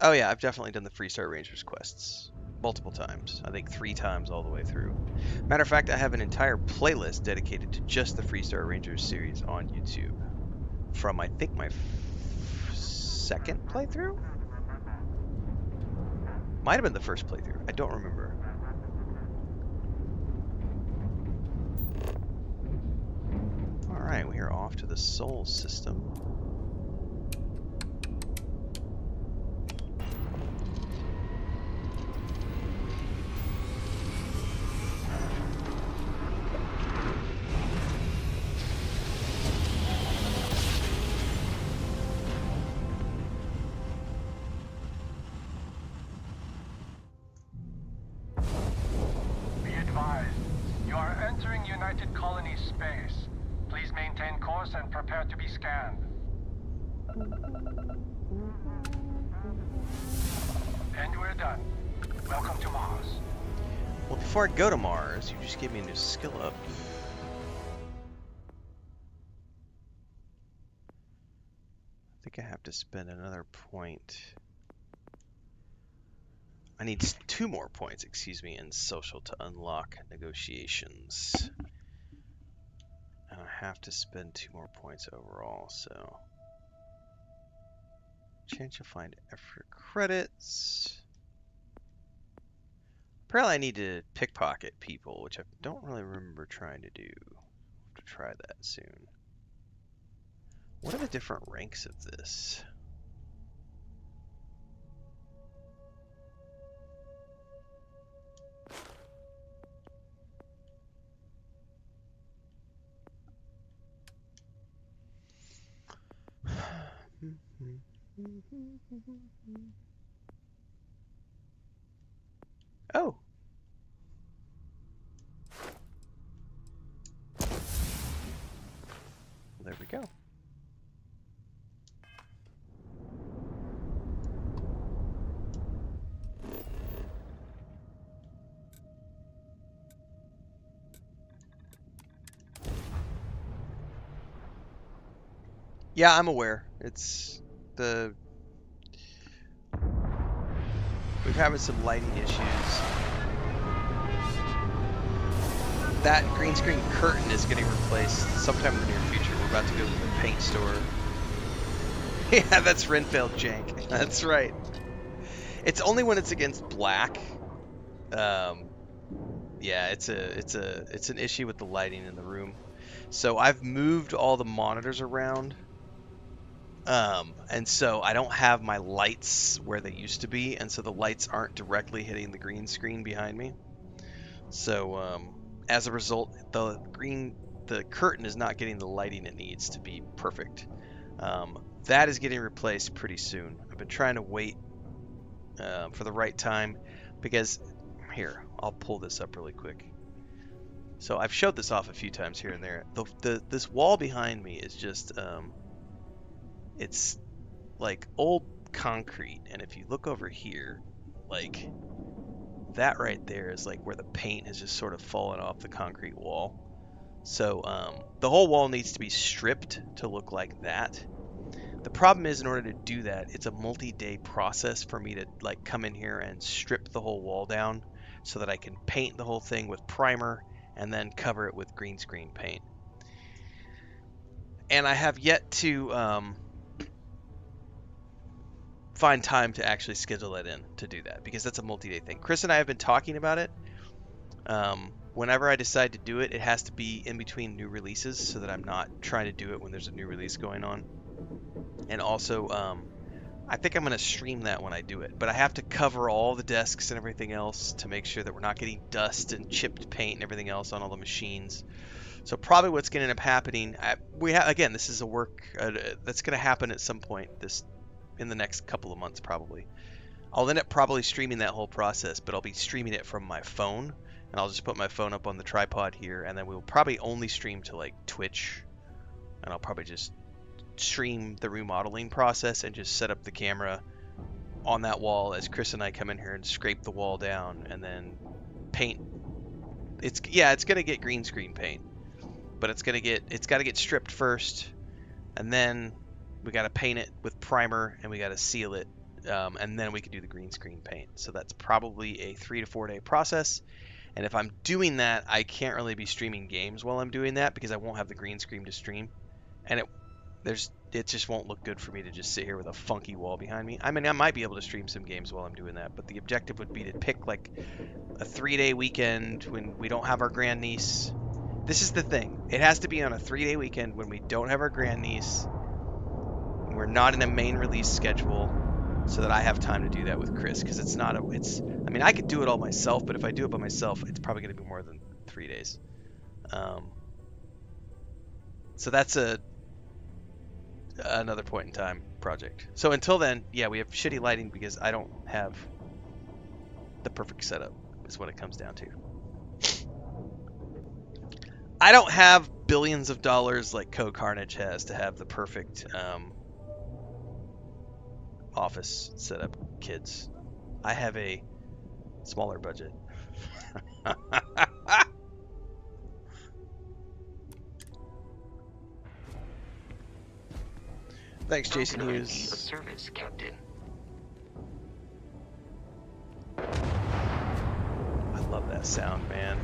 Oh yeah, I've definitely done the Freestar Rangers quests. Multiple times. I think 3 times all the way through. Matter of fact, I have an entire playlist dedicated to just the Freestar Rangers series on YouTube. From, I think, my second playthrough? Might have been the first playthrough. I don't remember. Alright, we are off to the Sol system. And prepare to be scanned. And we're done. Welcome to Mars. Well, before I go to Mars, you just gave me a new skill up. I think I have to spend another point. I need 2 more points, excuse me, in social to unlock negotiations. And I have to spend 2 more points overall, so. Chance you'll find extra credits. Apparently I need to pickpocket people, which I don't really remember trying to do. I'll have to try that soon. What are the different ranks of this? Oh. There we go. Yeah, I'm aware. It's the we've having some lighting issues. That green screen curtain is getting replaced sometime in the near future. We're about to go to the paint store. Yeah, that's Renfail jank. That's right. It's only when it's against black. Yeah, it's an issue with the lighting in the room. So I've moved all the monitors around. And so I don't have my lights where they used to be, and so the lights aren't directly hitting the green screen behind me. So as a result, the curtain is not getting the lighting it needs to be perfect. That is getting replaced pretty soon. I've been trying to wait for the right time because here, I'll pull this up really quick. So I've showed this off a few times here and there. This wall behind me is just it's like old concrete, and if you look over here, like that right there is like where the paint has just sort of fallen off the concrete wall. So the whole wall needs to be stripped to look like that. The problem is, in order to do that, it's a multi-day process for me to like come in here and strip the whole wall down so that I can paint the whole thing with primer and then cover it with green screen paint. And I have yet to find time to actually schedule that in to do that, because that's a multi-day thing. Chris and I have been talking about it. Whenever I decide to do it, it has to be in between new releases so that I'm not trying to do it when there's a new release going on. And also, I think I'm going to stream that when I do it, but I have to cover all the desks and everything else to make sure that we're not getting dust and chipped paint and everything else on all the machines. So probably what's going to end up happening, again, this is a work that's going to happen at some point in the next couple of months probably. I'll end up probably streaming that whole process, but I'll be streaming it from my phone, and I'll just put my phone up on the tripod here, and then we'll probably only stream to like Twitch, and I'll probably just stream the remodeling process and just set up the camera on that wall as Chris and I come in here and scrape the wall down and then paint. It's gonna get green screen paint, but it's got to get stripped first, and then we got to paint it with primer and we got to seal it, and then we can do the green screen paint. So that's probably a 3 to 4 day process. And if I'm doing that, I can't really be streaming games while I'm doing that because I won't have the green screen to stream, and it just won't look good for me to just sit here with a funky wall behind me. I mean, I might be able to stream some games while I'm doing that, but the objective would be to pick like a 3-day weekend when we don't have our grandniece. This is the thing. It has to be on a 3-day weekend when we don't have our grandniece. We're not in a main release schedule, so that I have time to do that with Chris, because I mean, I could do it all myself, but if I do it by myself, it's probably going to be more than 3 days. So that's another point in time project. So until then, yeah, we have shitty lighting because I don't have the perfect setup, is what it comes down to. I don't have billions of dollars like Co Carnage has to have the perfect office setup, kids. I have a smaller budget. Thanks, Jason Hughes. Service, Captain. I love that sound, man.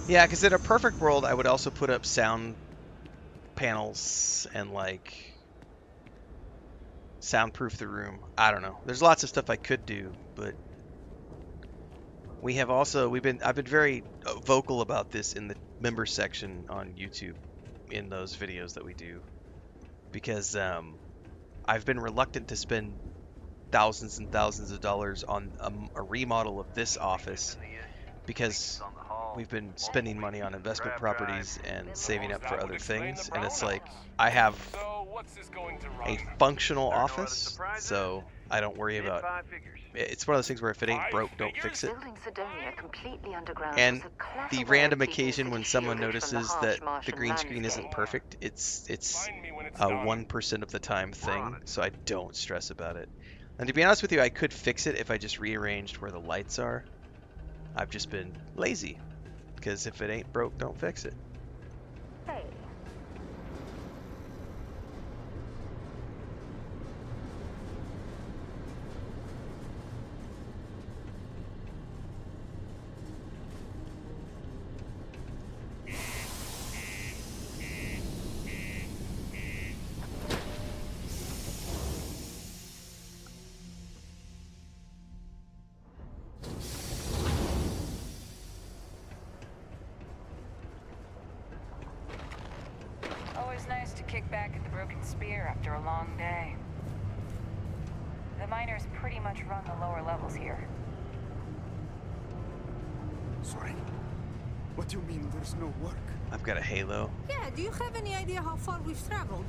Yeah, because in a perfect world, I would also put up sound panels and like soundproof the room. I don't know. There's lots of stuff I could do, but I've been very vocal about this in the member section on YouTube in those videos that we do, because I've been reluctant to spend thousands and thousands of dollars on a remodel of this office because we've been spending money on investment properties and saving up for other things, and it's like I have a functional office, so I don't worry about it's one of those things where if it ain't broke, don't fix it. And the random occasion when someone notices that the green screen isn't perfect, it's a 1% of the time thing, so I don't stress about it. And to be honest with you, I could fix it if I just rearranged where the lights are. I've just been lazy, because if it ain't broke, don't fix it. Hey. Always nice to kick back at the Broken Spear after a long day. The miners pretty much run the lower levels here. Sorry. What do you mean there's no work? I've got a halo. Yeah, do you have any idea how far we've traveled?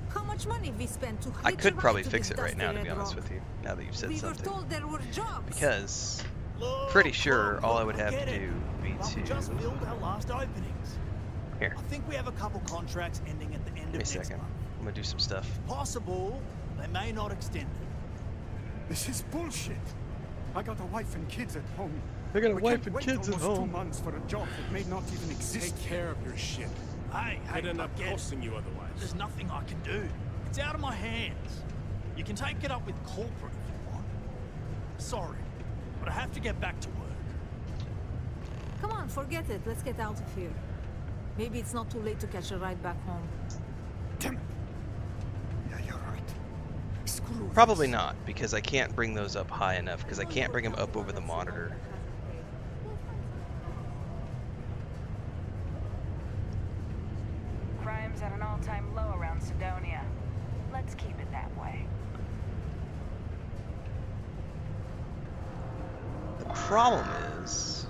How much money we spent to I hitch could a ride probably to fix this it right now, to dusty be red honest rock? with you, now that you've said We were something. told there were jobs. Because pretty sure all I would have to do would be We just filled our last openings. Here. I think we have a couple contracts ending at the end Give me a of next second. month. I'm gonna do some stuff. Possible they may not extend it. This is bullshit. I got a wife and kids at home. I got a We wife can't and wait kids at almost 2 home. months for a job that may not even exist. Take care of your shit. Hey, It'd end up I get it. costing you otherwise. There's nothing I can do. It's out of my hands. You can take it up with corporate if you want. Sorry, but I have to get back to work. Come on, forget it. Let's get out of here. Maybe it's not too late to catch a ride back home. Damn it. Yeah, you're right. Screw Probably not, because I can't bring those up high enough, because I can't bring them up over the monitor. Crime's at an all-time low around Cydonia. Let's keep it that way. The problem is...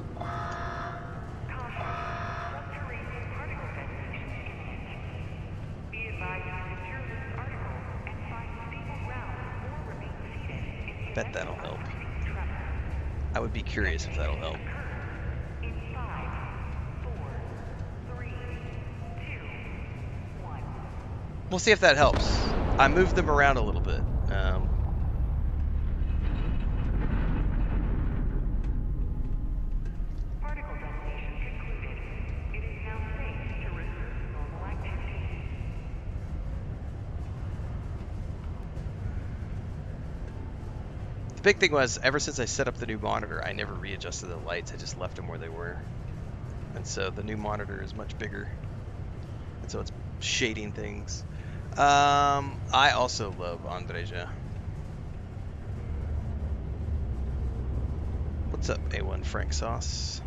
Bet that'll help. I would be curious if that'll help. We'll see if that helps. I moved them around a little bit. The big thing was, ever since I set up the new monitor, I never readjusted the lights. I just left them where they were. And so the new monitor is much bigger. And so it's shading things. I also love Andreja. What's up, A1 Frank Sauce?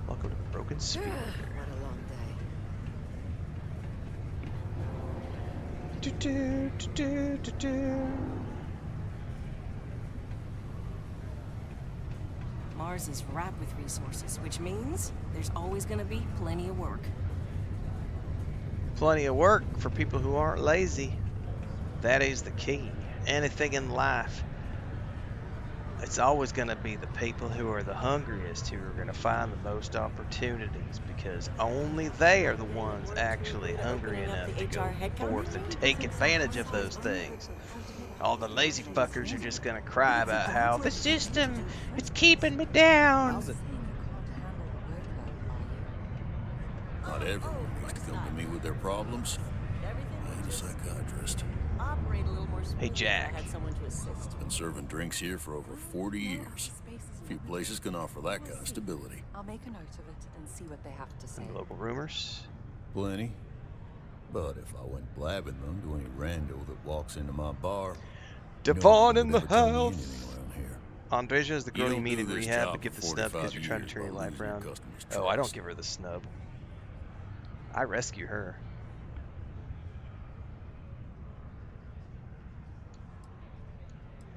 Welcome to Broken Spear. What a long day. Do, do, do, do, do. Mars is ripe with resources, which means there's always gonna be plenty of work. Plenty of work for people who aren't lazy. That is the key. Anything in life, it's always going to be the people who are the hungriest who are going to find the most opportunities, because only they are the ones actually hungry enough to go forth and take advantage of those things. All the lazy fuckers are just going to cry about how the system is keeping me down. Not everyone needs to come to me with their problems. I ain't a psychiatrist. Operate a little more smoothly Hey, if I Jack. had someone to assist. Been serving drinks here for over 40 years. Few places can offer that kind of stability. I'll make a note of it and see what they have to say. Any local rumors? Plenty. But if I went blabbing them to any rando that walks into my bar, Devon in the never tell me house. anything around here. Andreja is the girl you don't meet do in this rehab, job but give the for snub because 45 you're trying to years turn your by life losing around. customers' Oh, I don't trust. give her the snub. I rescue her.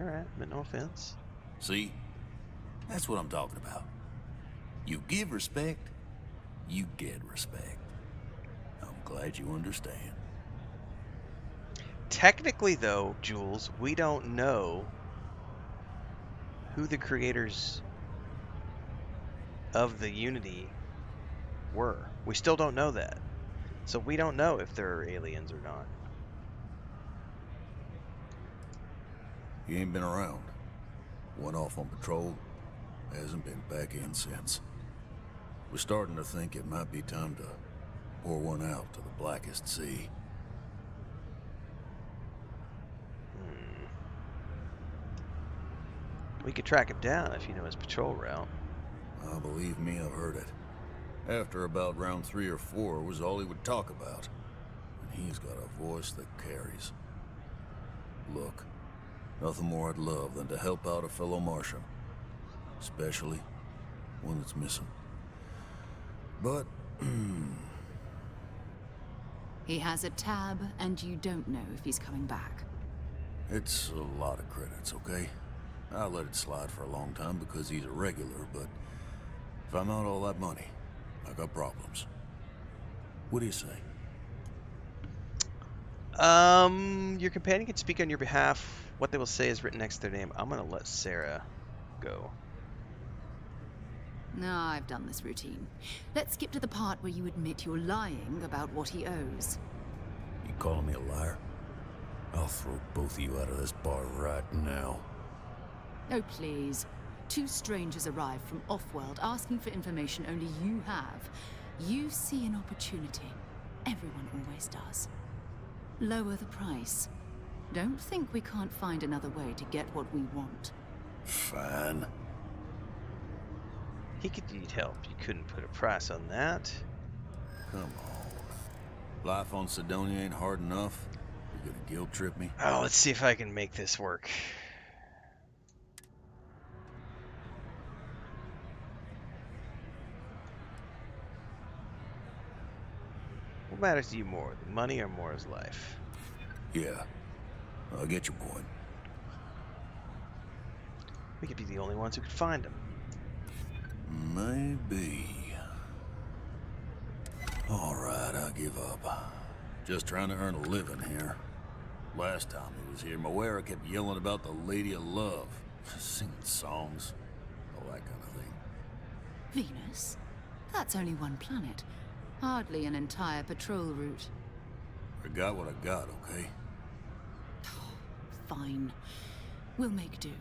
Alright, meant no offense. See? That's what I'm talking about. You give respect, you get respect. I'm glad you understand. Technically, though, Jules, we don't know who the creators of the Unity were. We still don't know that. So we don't know if there are aliens or not. He ain't been around. Went off on patrol. Hasn't been back in since. We're starting to think it might be time to pour one out to the blackest sea. We could track him down if you know his patrol route. Believe me, I've heard it. After about round 3 or 4 was all he would talk about. And he's got a voice that carries. Look, nothing more I'd love than to help out a fellow Martian. Especially one that's missing. But, He has a tab, and you don't know if he's coming back. it's a lot of credits, okay? I let it slide for a long time because he's a regular, but if I'm out all that money, I got problems. What do you say? Your companion can speak on your behalf. What they will say is written next to their name. I'm gonna let Sarah go. No, I've done this routine. Let's skip to the part where you admit you're lying about what he owes. You calling me a liar? I'll throw both of you out of this bar right now. Oh, please. 2 strangers arrive from off-world asking for information only you have. You see an opportunity. Everyone always does. Lower the price. Don't think we can't find another way to get what we want. Fine. He could need help. You couldn't put a price on that. Come on. Life on Cydonia ain't hard enough. You gonna guilt trip me? Oh, let's see if I can make this work. What matters to you more, the money or Mora's life? Yeah. I get your point. We could be the only ones who could find him. Maybe. Alright, I'll give up. Just trying to earn a living here. Last time he was here, Moira kept yelling about the Lady of Love. Singing songs. All that kind of thing. Venus? That's only one planet. Hardly an entire patrol route. I got what I got, okay? Fine. We'll make do.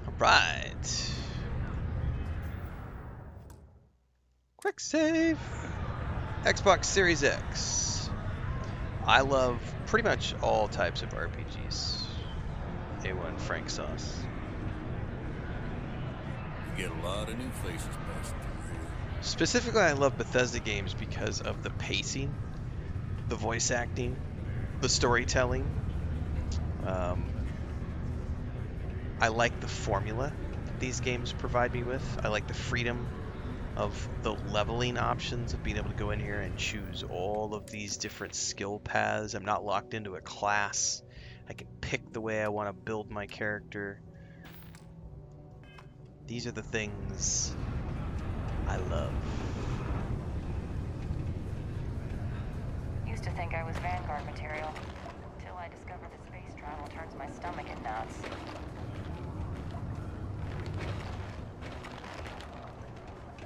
Alright. Quick save. Xbox Series X. I love pretty much all types of RPGs. A1 Frank sauce. You get a lot of new faces passing through here. Specifically, I love Bethesda games because of the pacing, the voice acting, the storytelling. I like the formula that these games provide me with. I like the freedom of the leveling options of being able to go in here and choose all of these different skill paths. I'm not locked into a class. I can pick the way I want to build my character. These are the things I love. Used to think I was Vanguard material, until I discovered that space travel turns my stomach in knots.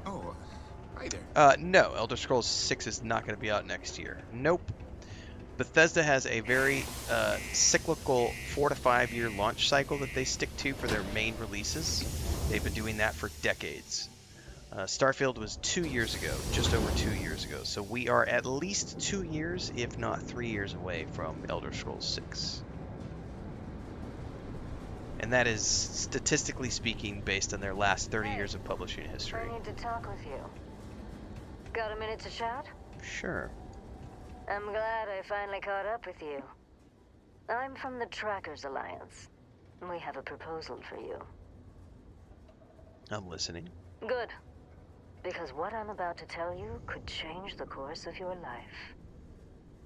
Oh, hi there. No, Elder Scrolls 6 is not going to be out next year. Nope. Bethesda has a very cyclical 4 to 5 year launch cycle that they stick to for their main releases. They've been doing that for decades. Starfield was 2 years ago, just over 2 years ago. So we are at least 2 years, if not 3 years away from Elder Scrolls 6. And that is, statistically speaking, based on their last 30 years of publishing history. I need to talk with you. Got a minute to chat? Sure. I'm glad I finally caught up with you. I'm from the Trackers Alliance. We have a proposal for you. I'm listening. Good. Because what I'm about to tell you could change the course of your life.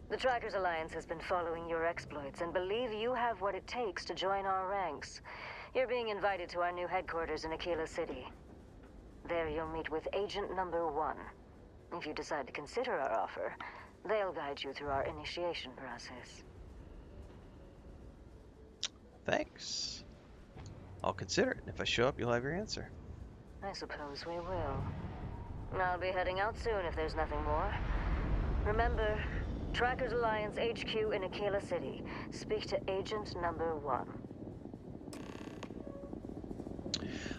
The Trackers Alliance has been following your exploits and believe you have what it takes to join our ranks. You're being invited to our new headquarters in Aquila City. There you'll meet with Agent Number 1. If you decide to consider our offer, they'll guide you through our initiation process. Thanks. I'll consider it. If I show up, you'll have your answer. I suppose we will. I'll be heading out soon if there's nothing more. Remember, Trackers Alliance HQ in Akela City. Speak to Agent Number 1.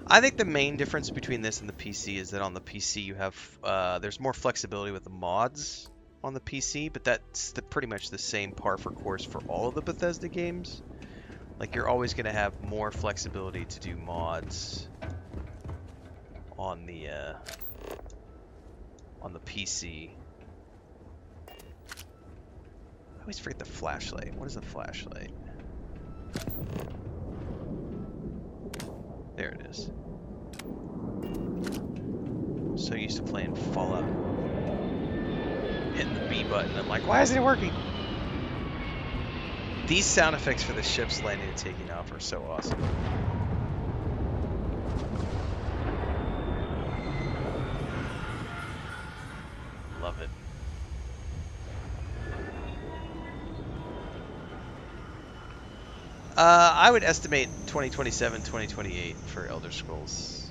I think the main difference between this and the PC is that on the PC you have there's more flexibility with the mods on the PC, but that's pretty much the same par for course for all of the Bethesda games. Like, you're always going to have more flexibility to do mods on the PC. I always forget the flashlight. What is the flashlight? There it is. I'm so used to playing Fallout, hitting the B button. I'm like, why isn't it working? These sound effects for the ships landing and taking off are so awesome. Love it. I would estimate 2027, 2028 for Elder Scrolls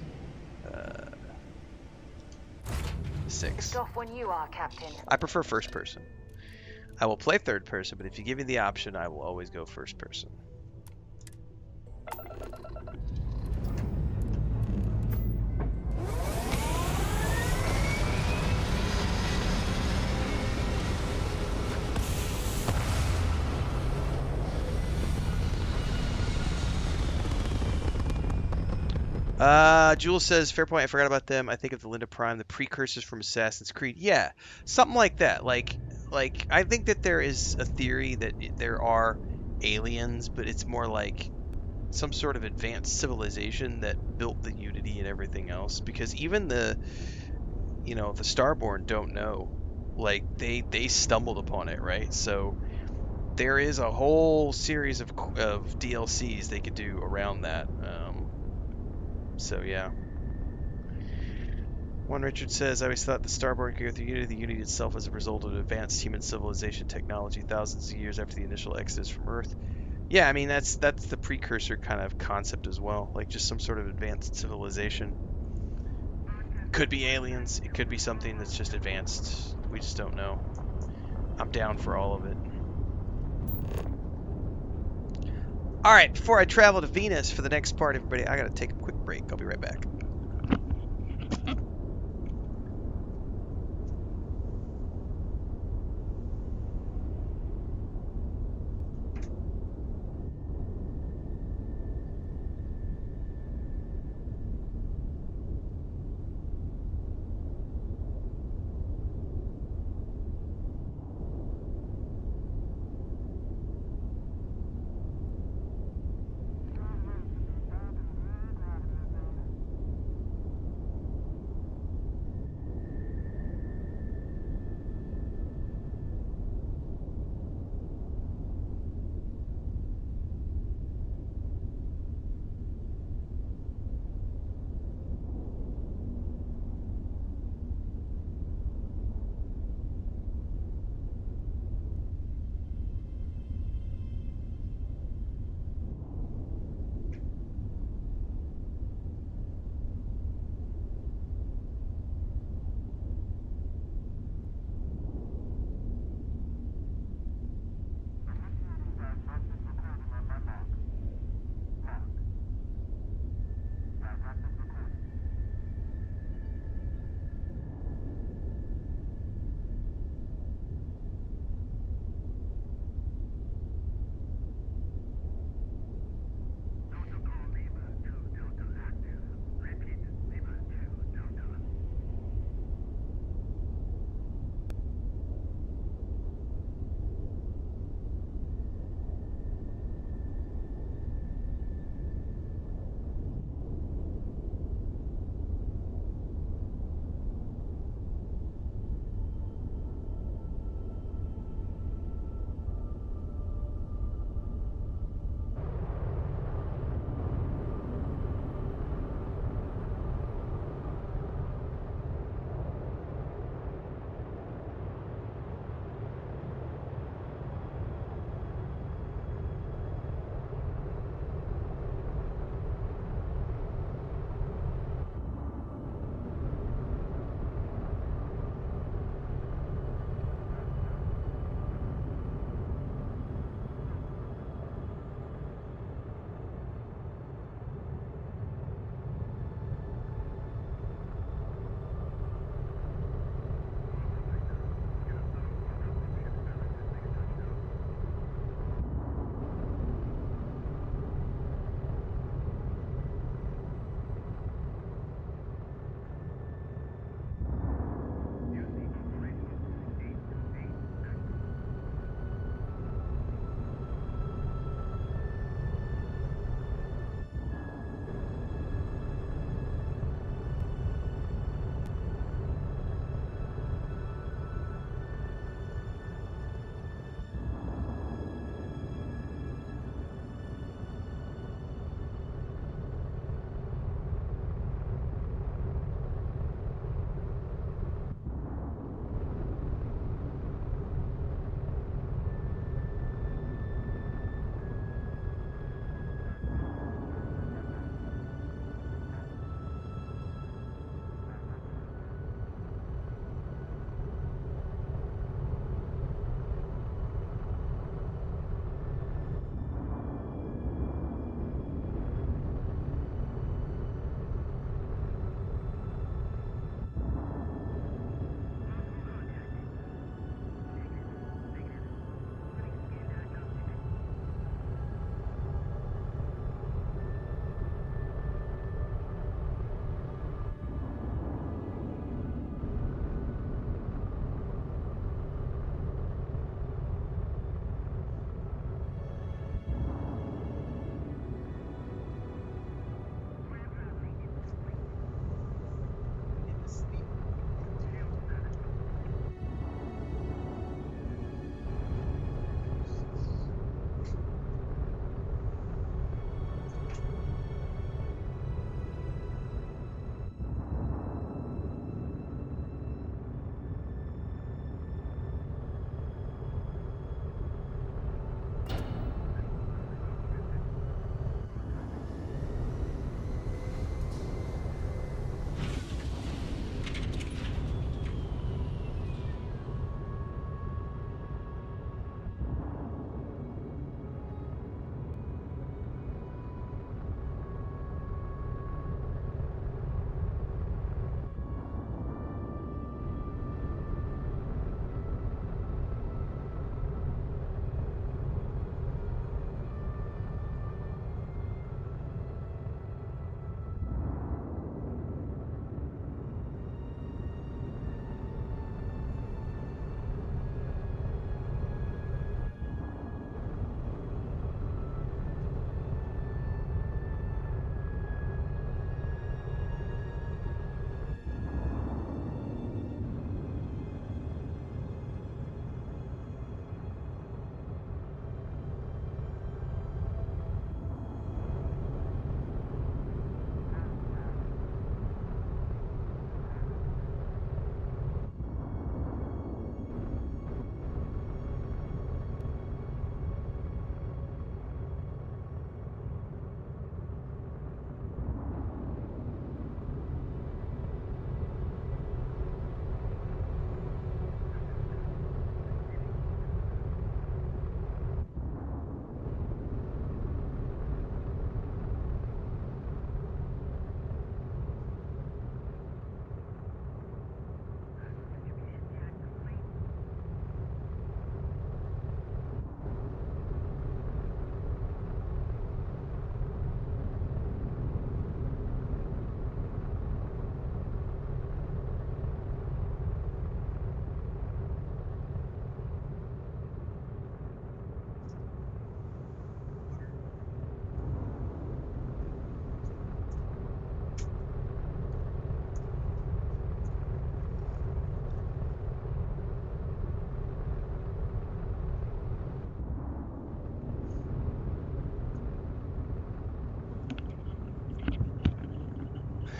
6. Off when you are, Captain. I prefer first person. I will play third person, but if you give me the option, I will always go first person. Jules says, fair point, I forgot about them. I think of the Linda Prime, the precursors from Assassin's Creed. Yeah, something like that. Like I think that there is a theory that there are aliens, but it's more like some sort of advanced civilization that built the Unity and everything else. Because even the Starborn don't know. Like, they stumbled upon it, right? So there is a whole series of DLCs they could do around that. So yeah. One Richard says, I always thought the Starborn could go through Unity. The Unity itself was a result of advanced human civilization technology thousands of years after the initial exodus from Earth. Yeah, I mean, that's the precursor kind of concept as well. Like, just some sort of advanced civilization. Could be aliens. It could be something that's just advanced. We just don't know. I'm down for all of it. Alright, before I travel to Venus for the next part, everybody, I gotta take a quick break. I'll be right back.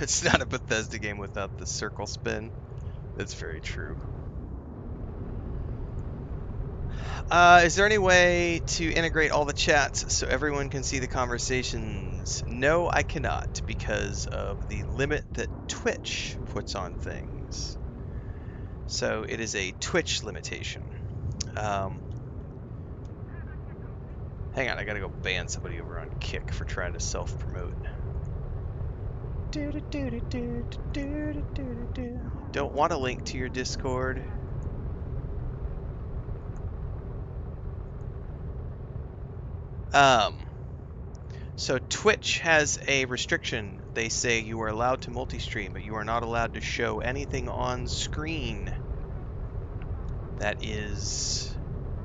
It's not a Bethesda game without the circle spin. That's very true. Is there any way to integrate all the chats so everyone can see the conversations? No, I cannot, because of the limit that Twitch puts on things. So it is a Twitch limitation. Hang on, I gotta go ban somebody over on Kick for trying to self-promote. Don't want a link to your Discord. So Twitch has a restriction. They say you are allowed to multi-stream, but you are not allowed to show anything on screen that is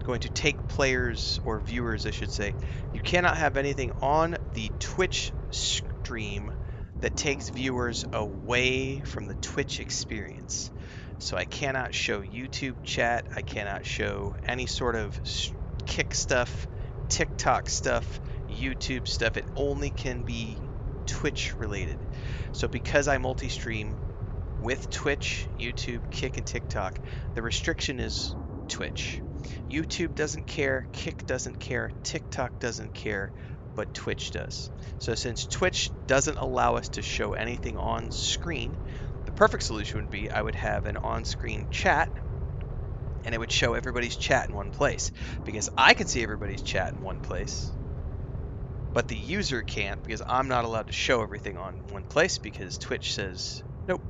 going to take players, or viewers I should say. You cannot have anything on the Twitch stream that takes viewers away from the Twitch experience. So I cannot show YouTube chat, I cannot show any sort of Kick stuff, TikTok stuff, YouTube stuff. It only can be Twitch related. So because I multi-stream with Twitch, YouTube, Kick, and TikTok, the restriction is Twitch. YouTube doesn't care, Kick doesn't care, TikTok doesn't care, but Twitch does. So since Twitch doesn't allow us to show anything on screen, the perfect solution would be I would have an on-screen chat, and it would show everybody's chat in one place, because I can see everybody's chat in one place, but the user can't, because I'm not allowed to show everything on one place because Twitch says nope.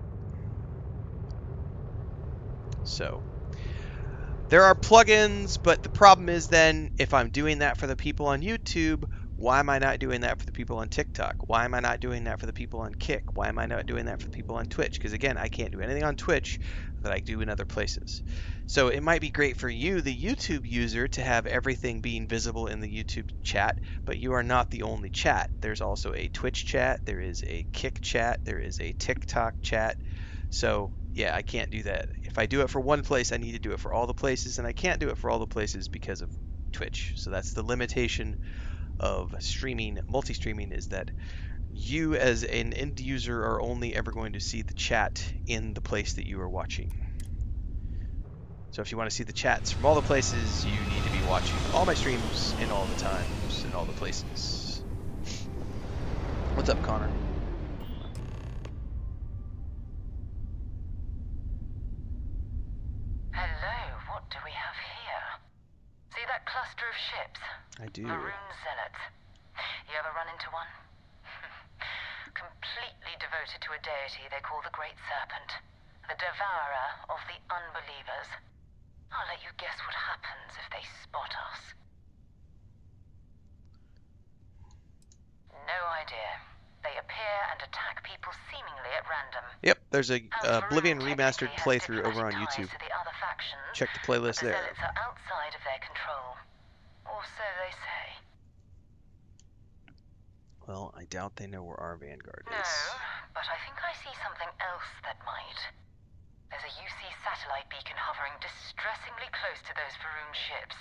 So there are plugins, but the problem is then if I'm doing that for the people on YouTube, why am I not doing that for the people on TikTok? Why am I not doing that for the people on Kick? Why am I not doing that for the people on Twitch? Because again, I can't do anything on Twitch that I do in other places. So it might be great for you, the YouTube user, to have everything being visible in the YouTube chat, but you are not the only chat. There's also a Twitch chat, there is a Kick chat, there is a TikTok chat. So yeah, I can't do that. If I do it for one place, I need to do it for all the places, and I can't do it for all the places because of Twitch. So that's the limitation of streaming, multi-streaming, is that you as an end user are only ever going to see the chat in the place that you are watching. So if you want to see the chats from all the places, you need to be watching all my streams in all the times, in all the places. What's up, Connor? Hello, what do we have here? See that cluster of ships? I do. Maroon zealots. You ever run into one? Completely devoted to a deity they call the Great Serpent, the devourer of the unbelievers. I'll let you guess what happens if they spot us. No idea. They appear and attack people seemingly at random. Yep, there's a Oblivion Remastered playthrough over on YouTube. Check the playlist there. The zealots are outside of their control. Or so they say. Well, I doubt they know where our Vanguard is. No, but I think I see something else that might. There's a UC satellite beacon hovering distressingly close to those Faroon ships.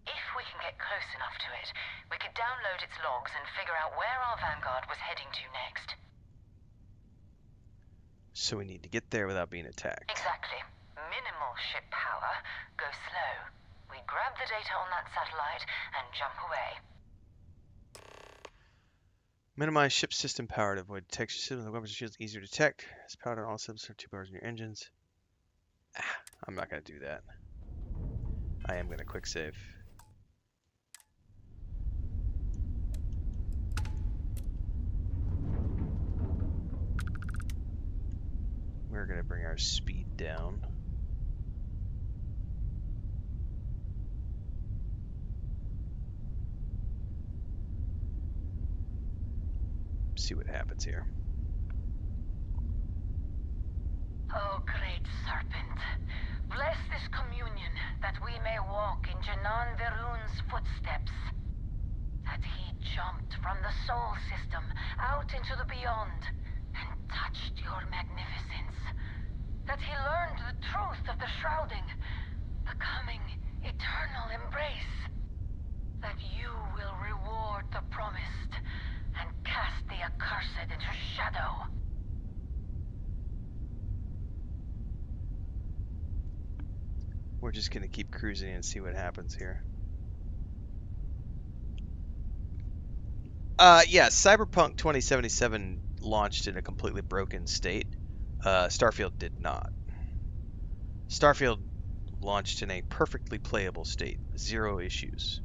If we can get close enough to it, we could download its logs and figure out where our Vanguard was heading to next. So we need to get there without being attacked. Exactly. Minimal ship power. Go slow. We grab the data on that satellite and jump away. Minimize ship system power to avoid detection. Systems and weapons and shields easier to detect. It's powered on all systems for 2 powers in your engines. I'm not going to do that. I am going to quick save. We're going to bring our speed down. See what happens here. Oh, great serpent, bless this communion that we may walk in Janan Veroon's footsteps. That he jumped from the soul system out into the beyond and touched your magnificence. That he learned the truth of the shrouding, the coming eternal embrace. That you will reward the promised and cast the accursed into shadow. we're just going to keep cruising and see what happens here. Yeah, Cyberpunk 2077 launched in a completely broken state. Starfield did not. Starfield launched in a perfectly playable state, 0 issues.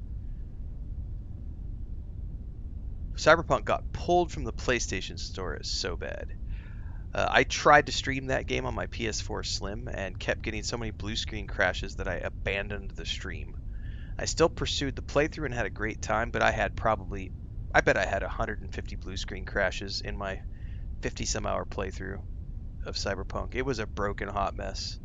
Cyberpunk got pulled from the PlayStation Store so bad. I tried to stream that game on my PS4 Slim and kept getting so many blue screen crashes that I abandoned the stream. I still pursued the playthrough and had a great time, but I bet I had 150 blue screen crashes in my 50-some hour playthrough of Cyberpunk. It was a broken hot mess.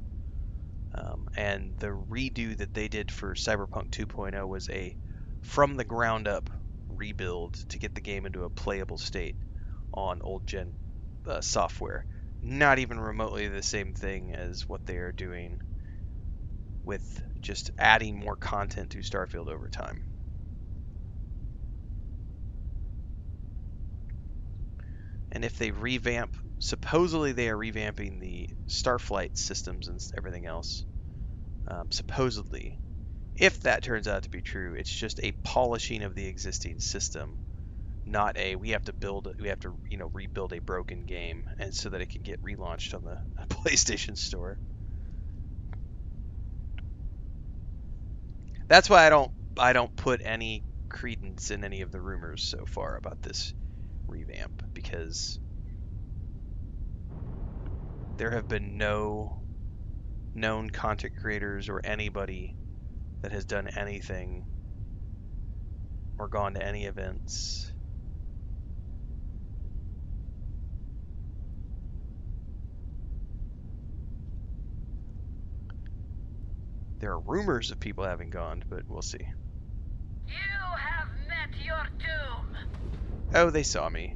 And the redo that they did for Cyberpunk 2.0 was a from the ground up rebuild to get the game into a playable state on old gen software. Not even remotely the same thing as what they are doing with just adding more content to Starfield over time. And if they revamp, supposedly they are revamping the Starflight systems and everything else. Supposedly, if that turns out to be true, it's just a polishing of the existing system, not a we have to rebuild a broken game and so that it can get relaunched on the PlayStation Store. That's why I don't put any credence in any of the rumors so far about this revamp, because there have been no known content creators or anybody that has done anything or gone to any events there are rumors of people having gone, but we'll see. You have met your doom. Oh, they saw me.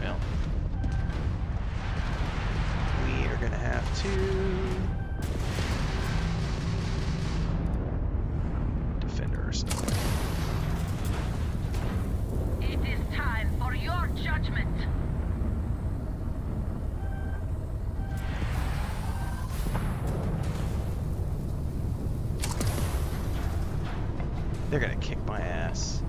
Well, we are gonna have to defend ourselves. It is time for your judgment. They're gonna kick my ass.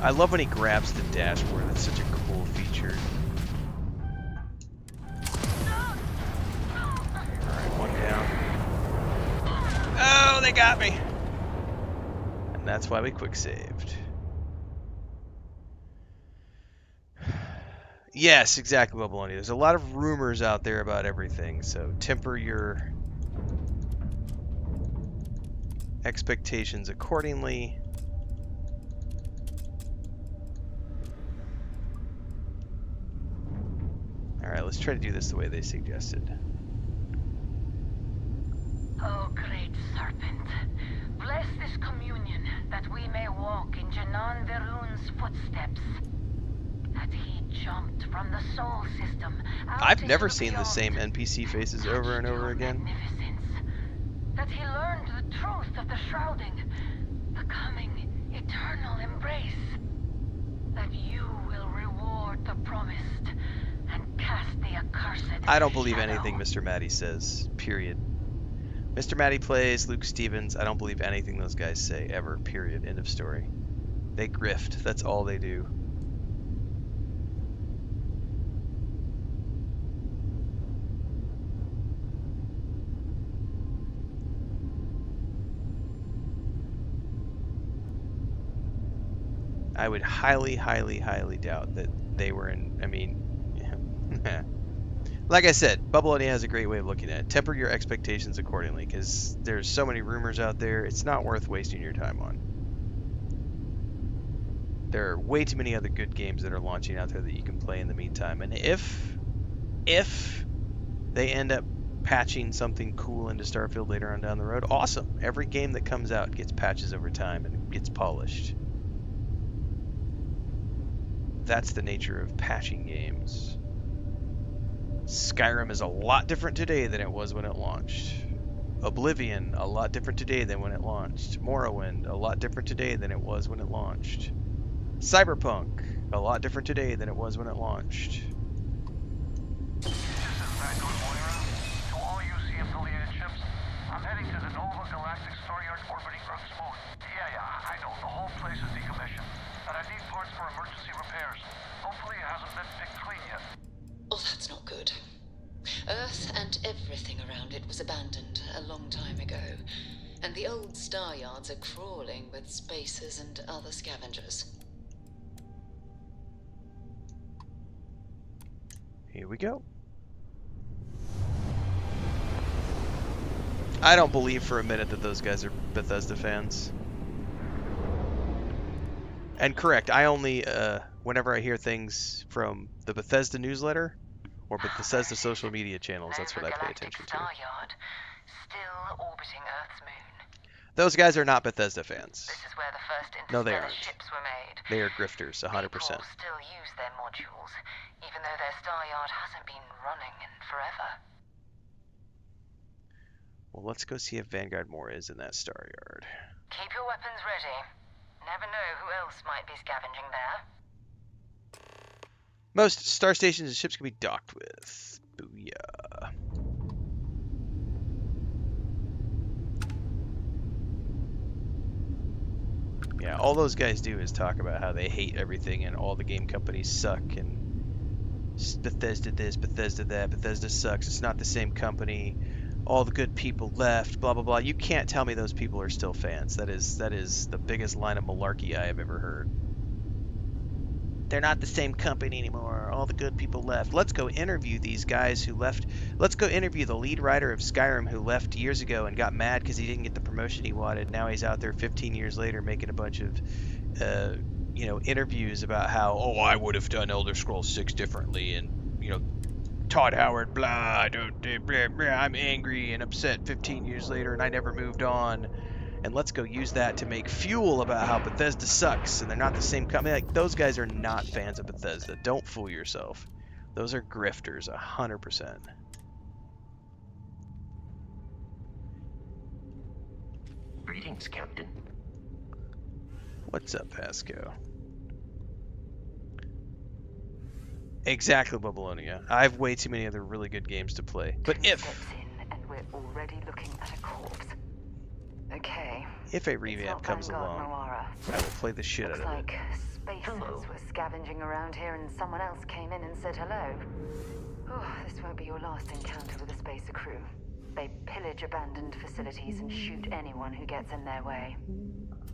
I love when he grabs the dashboard. That's such a cool feature. Alright, one down. Oh, they got me. And that's why we quick saved. Yes, exactly, Baloney. There's a lot of rumors out there about everything, so temper your expectations accordingly. Alright, let's try to do this the way they suggested. Oh, great serpent, bless this communion that we may walk in Janan Verun's footsteps. That he jumped from the soul system. I've never seen the same NPC faces over and over again. That he learned the truth of the shrouding, becoming eternal embrace. That you will reward the promised and cast the accursed. I don't believe anything Mr. Matty says, period. Mr. Matty plays Luke Stevens. I don't believe anything those guys say, ever, period. End of story. They grift. That's all they do. I would highly, highly, highly doubt that they were in, I mean, like I said, Bubble has a great way of looking at it. Temper your expectations accordingly, because there's so many rumors out there, it's not worth wasting your time on. There are way too many other good games that are launching out there that you can play in the meantime, and if they end up patching something cool into Starfield later on down the road, awesome. Every game that comes out gets patches over time and gets polished. That's the nature of patching games. Skyrim is a lot different today than it was when it launched. Oblivion, a lot different today than when it launched. Morrowind, a lot different today than it was when it launched. Cyberpunk, a lot different today than it was when it launched. This is Vanguard Moira. To all UC-affiliated ships, I'm heading to the Nova Galactic Star Yard orbiting Earth's moon. Yeah, I know. The whole place is decommissioned. And I need parts for emergency repairs. Hopefully it hasn't been picked clean yet. Oh, that's not good. Earth and everything around it was abandoned a long time ago, and the old star yards are crawling with spacers and other scavengers. Here we go. I don't believe for a minute that those guys are Bethesda fans. And correct, I only, whenever I hear things from the Bethesda newsletter, or Bethesda social media channels, that's what I pay attention to. Star Yard, still orbiting Earth's moon. Those guys are not Bethesda fans. This is where the first No, they interstellar aren't. ships were made. They are grifters, 100%. People still use their modules, even though their Star Yard hasn't been running in forever. Well, let's go see if Vanguard Moore is in that Star Yard. Keep your weapons ready. Never know who else might be scavenging there. Most star stations and ships can be docked with. Booyah. Yeah, all those guys do is talk about how they hate everything and all the game companies suck and Bethesda this, Bethesda that, Bethesda sucks, it's not the same company, all the good people left, blah blah blah. You can't tell me those people are still fans. That is the biggest line of malarkey I have ever heard. They're not the same company anymore. All the good people left. Let's go interview these guys who left. Let's go interview the lead writer of Skyrim who left years ago and got mad because he didn't get the promotion he wanted. Now he's out there 15 years later making a bunch of, interviews about how, oh, I would have done Elder Scrolls 6 differently, and Todd Howard, blah, I'm angry and upset 15 years later, and I never moved on. And let's go use that to make fuel about how Bethesda sucks and they're not the same company. Like, those guys are not fans of Bethesda. Don't fool yourself. Those are grifters, 100%. Greetings, Captain. What's up, Pasco? Exactly, Babylonia. I have way too many other really good games to play. But if... And we're already looking at a corpse. Okay. If a revamp comes along, I will play the shit out of it. Looks like spacers were scavenging around here and someone else came in and said hello. Oh, this won't be your last encounter with a spacer crew. They pillage abandoned facilities and shoot anyone who gets in their way.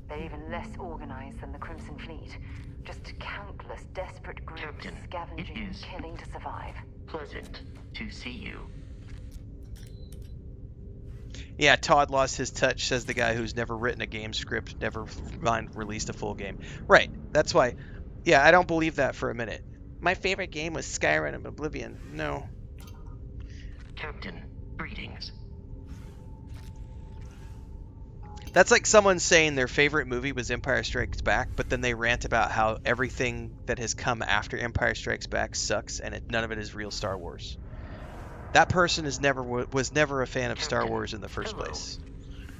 They're even less organized than the Crimson Fleet. Just countless desperate groups Captain, scavenging and killing to survive. Pleasant to see you. Yeah, Todd lost his touch, says the guy who's never written a game script, never released a full game. Right, that's why. Yeah, I don't believe that for a minute. My favorite game was Skyrim and Oblivion. No. Captain, greetings. That's like someone saying their favorite movie was Empire Strikes Back, but then they rant about how everything that has come after Empire Strikes Back sucks, and none of it is real Star Wars. That person was never a fan of Star Wars in the first place.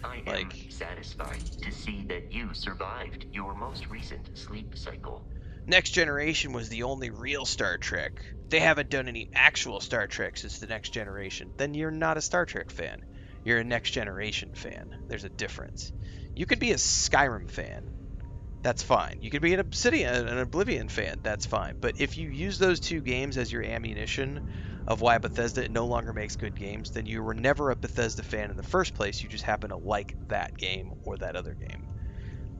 I am satisfied to see that you survived your most recent sleep cycle. Next Generation was the only real Star Trek. They haven't done any actual Star Trek since the Next Generation. Then you're not a Star Trek fan. You're a Next Generation fan. There's a difference. You could be a Skyrim fan. That's fine. You could be an Oblivion fan. That's fine. But if you use those two games as your ammunition of why Bethesda no longer makes good games, then you were never a Bethesda fan in the first place. You just happen to like that game or that other game.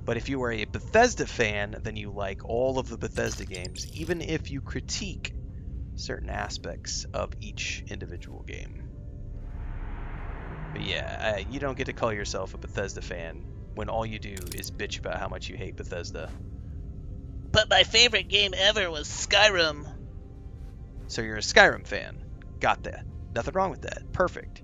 But if you are a Bethesda fan, then you like all of the Bethesda games, even if you critique certain aspects of each individual game. But yeah, you don't get to call yourself a Bethesda fan when all you do is bitch about how much you hate Bethesda. But my favorite game ever was Skyrim. So you're a Skyrim fan. Got that. Nothing wrong with that. Perfect.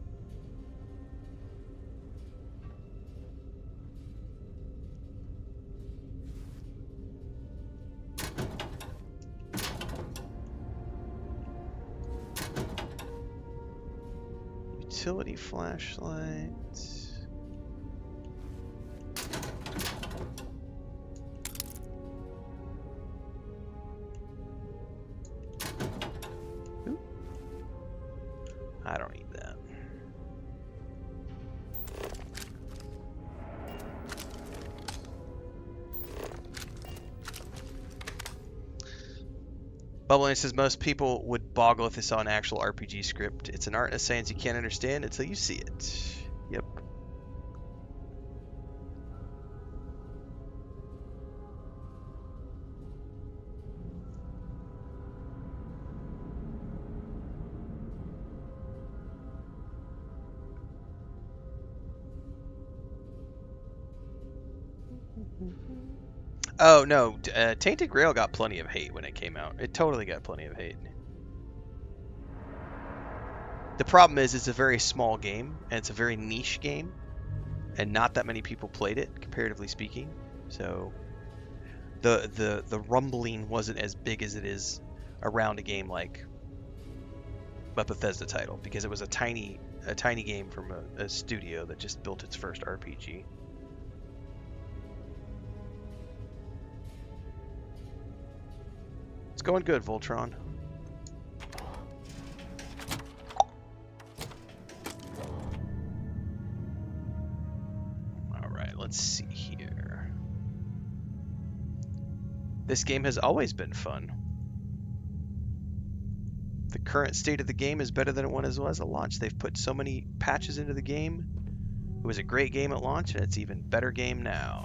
Utility flashlight. Ooh. I don't need that. Bubbling says most people would boggle if they saw an actual RPG script. It's an art and a science you can't understand until you see it. Yep. Oh no, Tainted Grail got plenty of hate when it came out. It totally got plenty of hate. The problem is it's a very small game, and it's a very niche game, and not that many people played it, comparatively speaking. So the rumbling wasn't as big as it is around a game like a Bethesda title, because it was a tiny game from a studio that just built its first RPG. It's going good, Voltron. Alright, let's see here. This game has always been fun. The current state of the game is better than it was at launch. They've put so many patches into the game. It was a great game at launch, and it's an even better game now.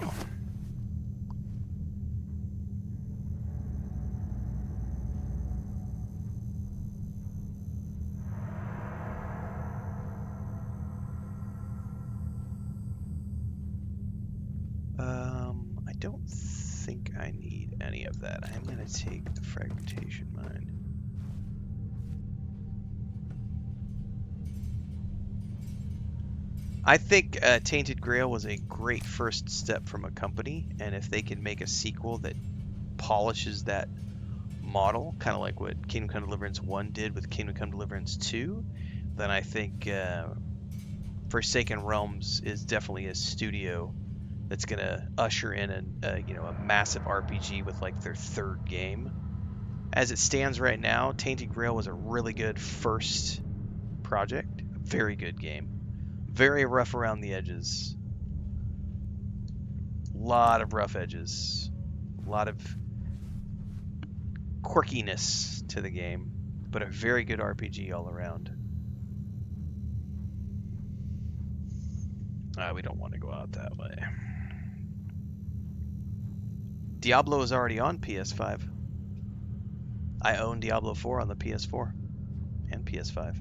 I don't think I need any of that. I am going to take the fragmentation mine. I think Tainted Grail was a great first step from a company, and if they can make a sequel that polishes that model, kind of like what Kingdom Come Deliverance 1 did with Kingdom Come Deliverance 2, then I think Forsaken Realms is definitely a studio that's going to usher in a massive RPG with like their third game. As it stands right now, Tainted Grail was a really good first project, a very good game. Very rough around the edges. A lot of rough edges. A lot of quirkiness to the game, but a very good RPG all around. We don't want to go out that way. Diablo is already on PS5. I own Diablo 4 on the PS4 and PS5.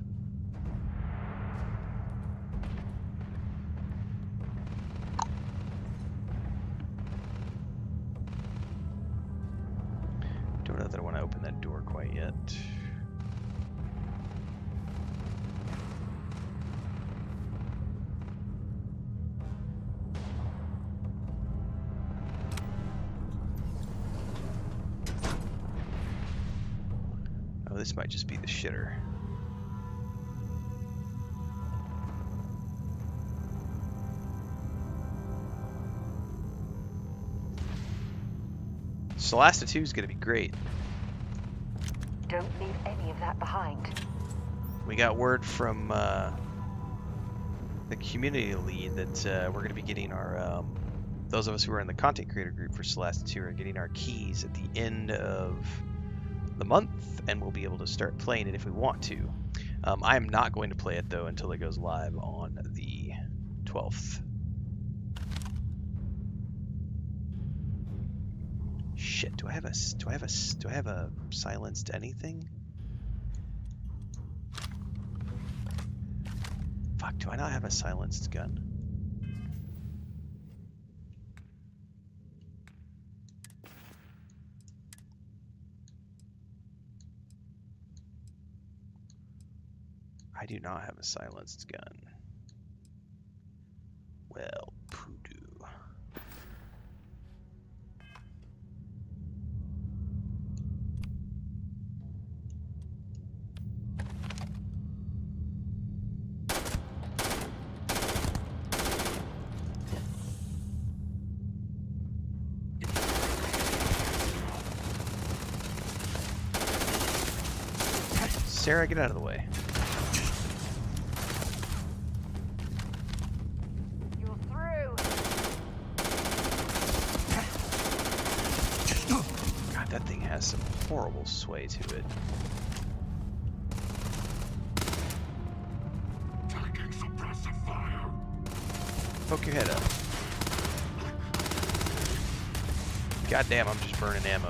Don't know that I want to open that door quite yet. Oh, this might just be the shitter. Celasta 2 is going to be great. Don't leave any of that behind. We got word from the community lead that we're going to be getting our, those of us who are in the content creator group for Celasta 2 are getting our keys at the end of the month, and we'll be able to start playing it if we want to. I am not going to play it though until it goes live on the 12th. Shit, do I have a silenced anything? Fuck, do I not have a silenced gun? I do not have a silenced gun. Well, poodoo. Sarah, get out of the way. You're through. God, that thing has some horrible sway to it. Poke your head up. God damn, I'm just burning ammo.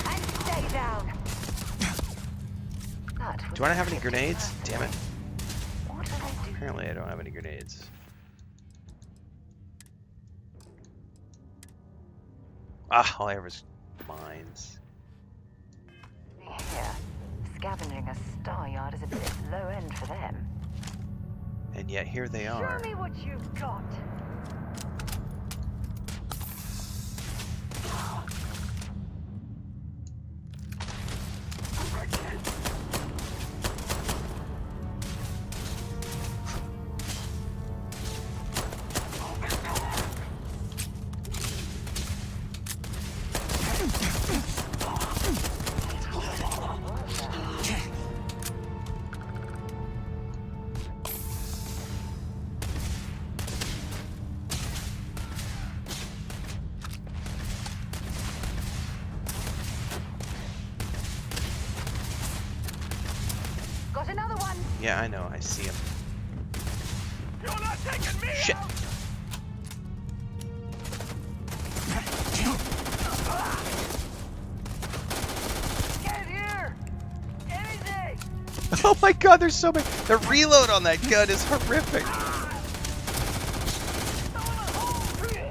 And stay down. Do I not have any grenades? Damn it. What do they do? Apparently I don't have any grenades. Ah, all I have is mines. Here, scavenging a star yard is a bit low end for them. And yet here they are. Show me what you've got. Got another one. Yeah, I know. I see him. You're not taking me Shit. out! Get here. Anything. Oh my god, there's so many. The reload on that gun is horrific. Sadly for you.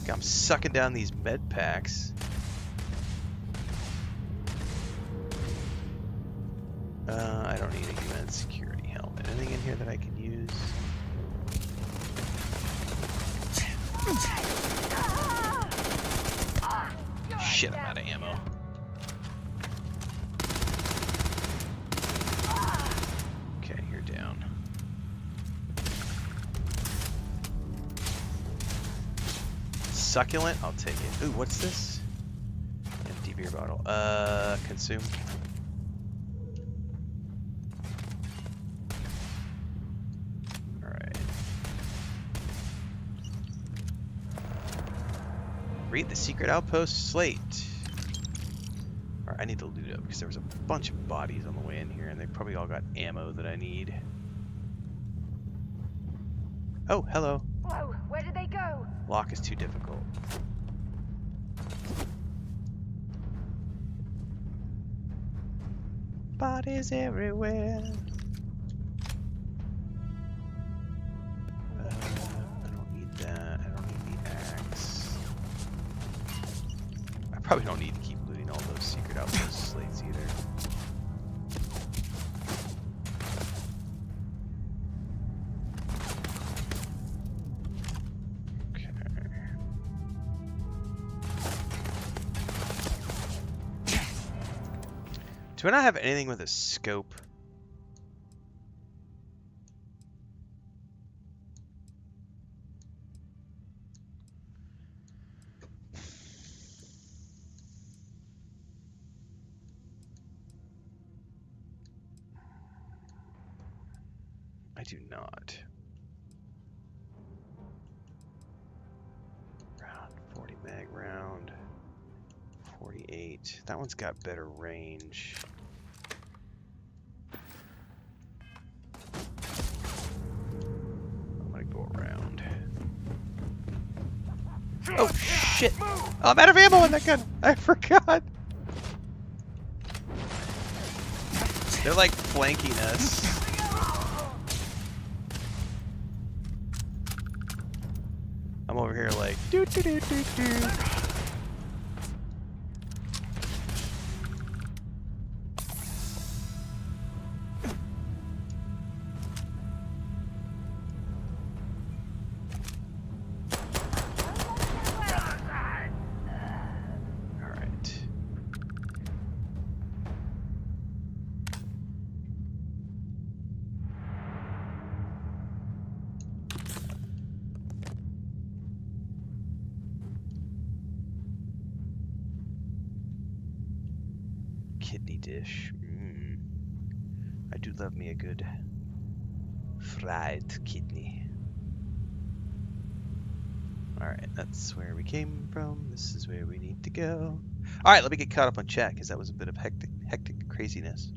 I'm sucking down these med packs. I don't need a human security helmet. Anything in here that I can use? Shit, I'm out of ammo. Okay, you're down. Succulent? I'll take it. Ooh, what's this? Empty beer bottle. Consume. Alright. Read the secret outpost slate. Alright, I need to loot up because there was a bunch of bodies on the way in here and they probably all got ammo that I need. Oh, hello. Whoa, where did they go? Lock is too difficult. Bodies everywhere. I don't need that. I don't need the axe. I probably don't need to keep looting all those secret outpost slates either. Do I not have anything with a scope? I do not. Round 40 mag round. 48. That one's got better range. I'm gonna go around. Oh shit! Oh, I'm out of ammo on that gun! I forgot! They're like flanking us. I'm over here like doo doo doo doo doo. dish. I do love me a good fried kidney. Alright, that's where we came from. This is where we need to go. Alright, let me get caught up on chat because that was a bit of hectic craziness.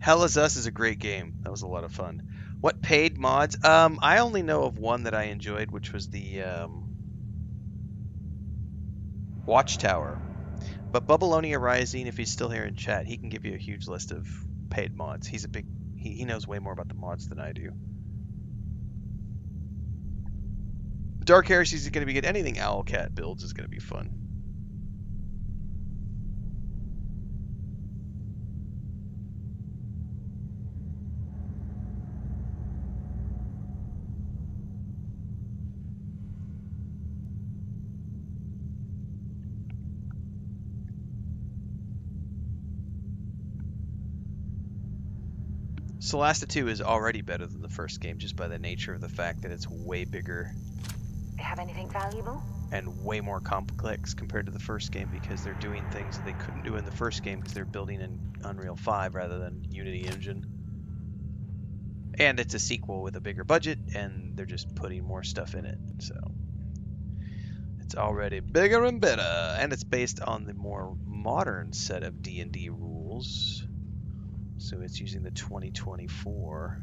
Hell is Us is a great game. That was a lot of fun. What paid mods? I only know of one that I enjoyed, which was the Watchtower. But Bubbleonia Rising, if he's still here in chat, he can give you a huge list of paid mods. He's a big... He knows way more about the mods than I do. Dark Heresy is going to be good. Anything Owlcat builds is going to be fun. Solasta 2 is already better than the first game just by the nature of the fact that it's way bigger. Have anything valuable? And way more complex compared to the first game because they're doing things that they couldn't do in the first game because they're building in Unreal 5 rather than Unity Engine. And it's a sequel with a bigger budget and they're just putting more stuff in it. So it's already bigger and better. And it's based on the more modern set of D&D rules. So it's using the 2024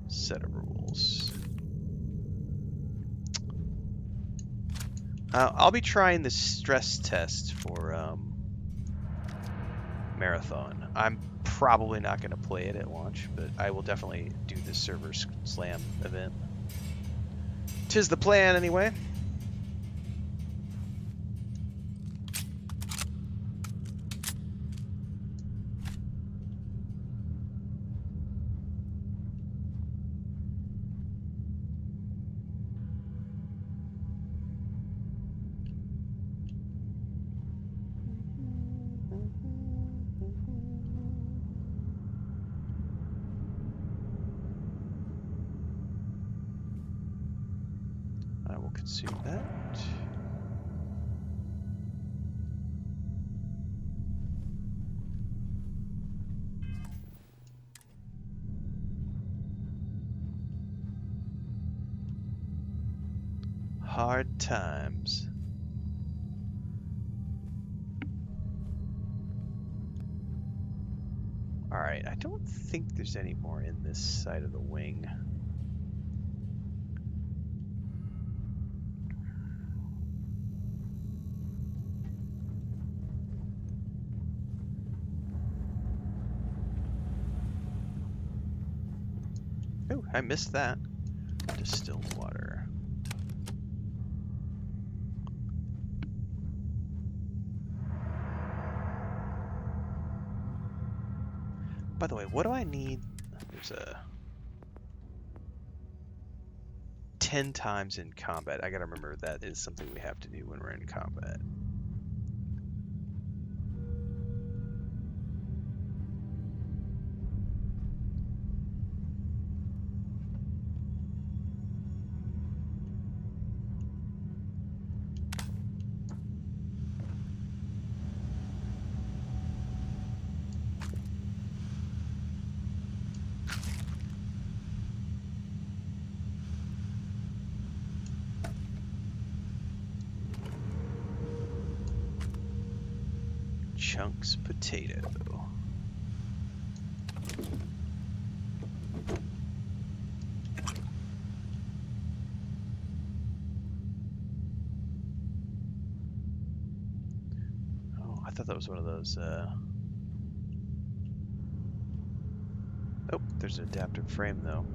set of rules. I'll be trying the stress test for Marathon. I'm probably not going to play it at launch, but I will definitely do this server slam event. 'Tis the plan anyway. I will consume that. Hard times. Alright, I don't think there's any more in this side of the wing. Oh, I missed that. Distilled water. By the way, what do I need? There's a 10 times in combat. I gotta remember that is something we have to do when we're in combat. Chunks potato. Oh, I thought that was one of those, Oh, there's an adaptive frame though.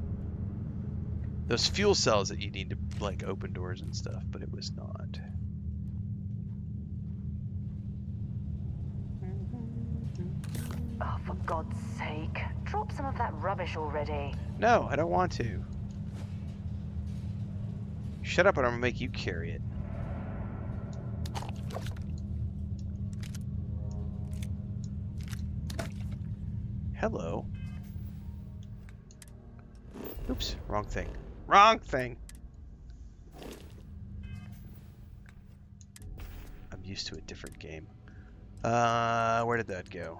Those fuel cells that you need to, like, open doors and stuff, but it was not. Oh, for God's sake. Drop some of that rubbish already. No, I don't want to. Shut up and I'm gonna make you carry it. Hello. Oops, wrong thing. Wrong thing! used to a different game. Where did that go?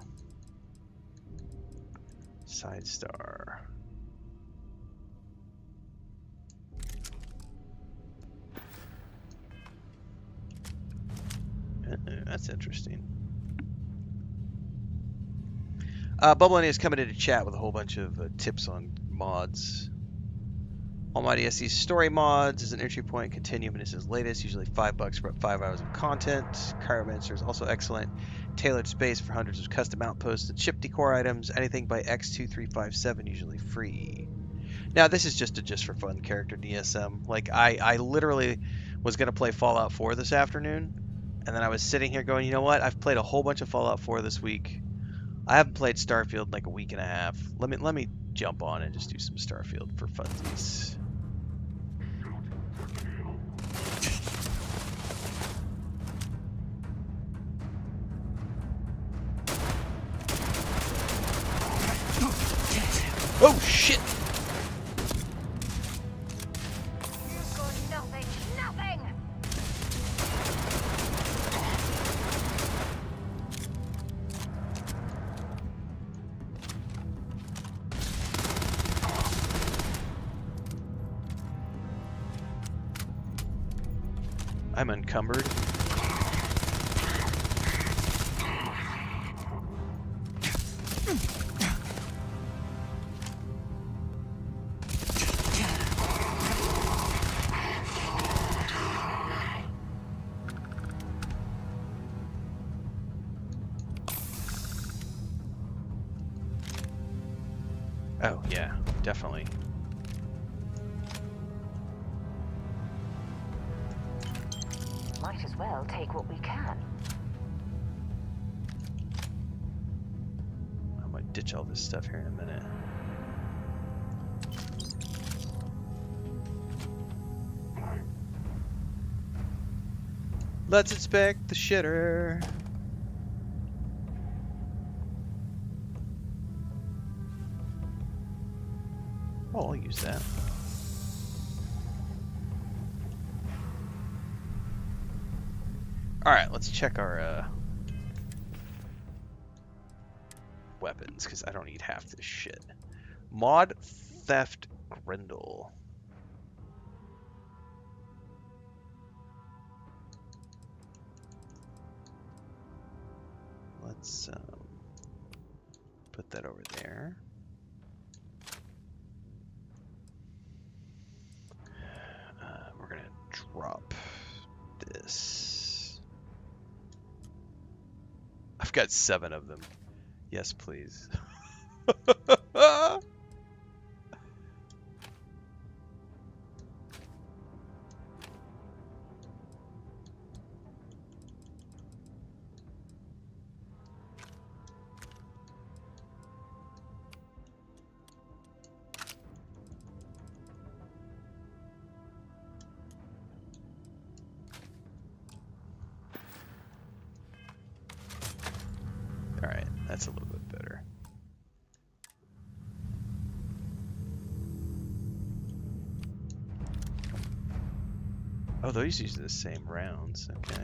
Side star. That's interesting. Bubble is coming into chat with a whole bunch of tips on mods. Almighty SC's story mods is an entry point. Continuum is his latest, usually $5 for up 5 hours of content. Chiromancer is also excellent. Tailored space for hundreds of custom outposts and ship decor items. Anything by X2357, usually free. Now, this is just a just for fun character DSM. Like, I literally was going to play Fallout 4 this afternoon, and then I was sitting here going, you know what? I've played a whole bunch of Fallout 4 this week. I haven't played Starfield in like a week and a half. Let me jump on and just do some Starfield for funsies. Oh shit! Nothing, nothing! I'm encumbered. Oh, yeah, definitely. Might as well take what we can. I'm gonna ditch all this stuff here in a minute. Let's inspect the shitter. Oh, I'll use that. Alright, let's check our weapons, because I don't need half this shit. Mod Theft Grendel. Let's put that over there. We're gonna drop this. I've got 7 of them. Yes, please. Alright, that's a little bit better. Oh, those use the same rounds. Okay.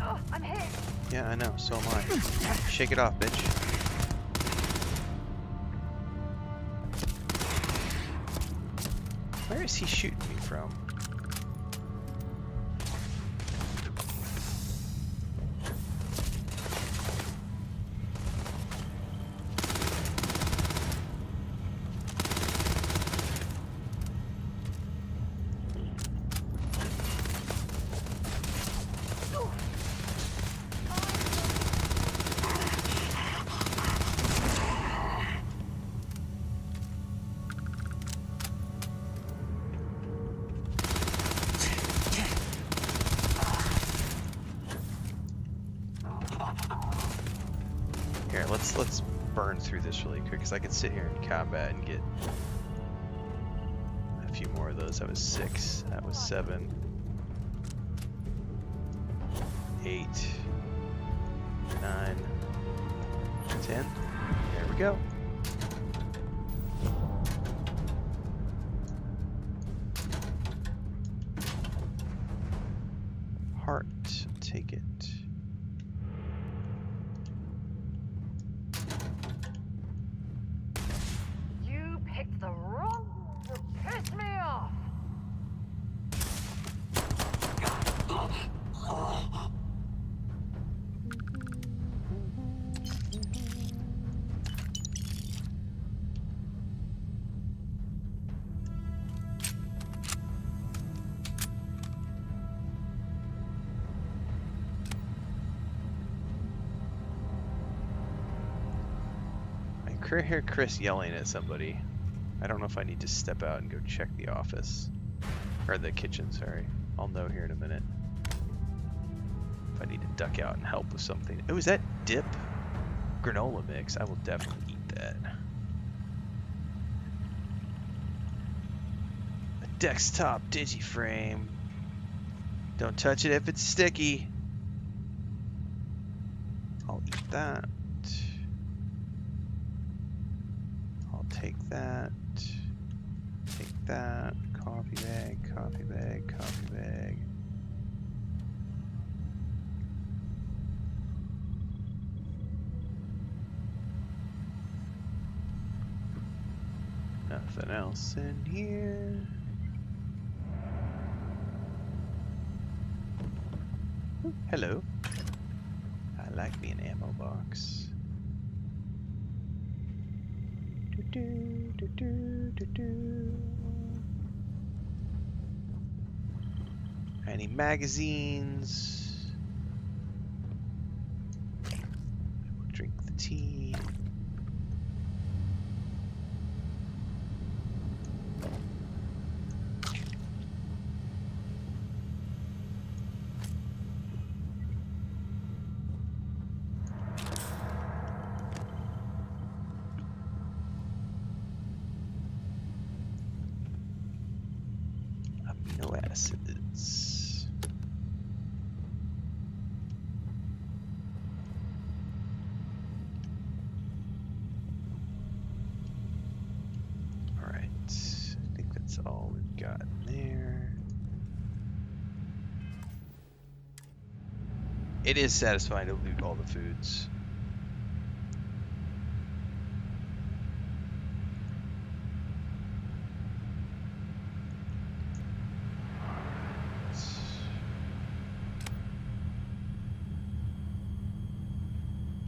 Oh, I'm hit. Yeah, I know. So am I. Shake it off, bitch. Where is he shooting me from? Here, let's burn through this really quick, because I could sit here in combat and get a few more of those. That was 6. That was 7. 8. 9. 10. There we go. Heart, take it. You picked the wrong one to piss me off. I hear Chris yelling at somebody. I don't know if I need to step out and go check the office. Or the kitchen, sorry. I'll know here in a minute. If I need to duck out and help with something. Oh, is that dip? Granola mix. I will definitely eat that. A desktop digiframe. Don't touch it if it's sticky. I'll eat that. Take that, take that, coffee bag, coffee bag, coffee bag. Nothing else in here. Ooh, hello. I like me an ammo box. Any magazines? We'll drink the tea. Acids. All right, I think that's all we've got there. It is satisfying to loot all the foods.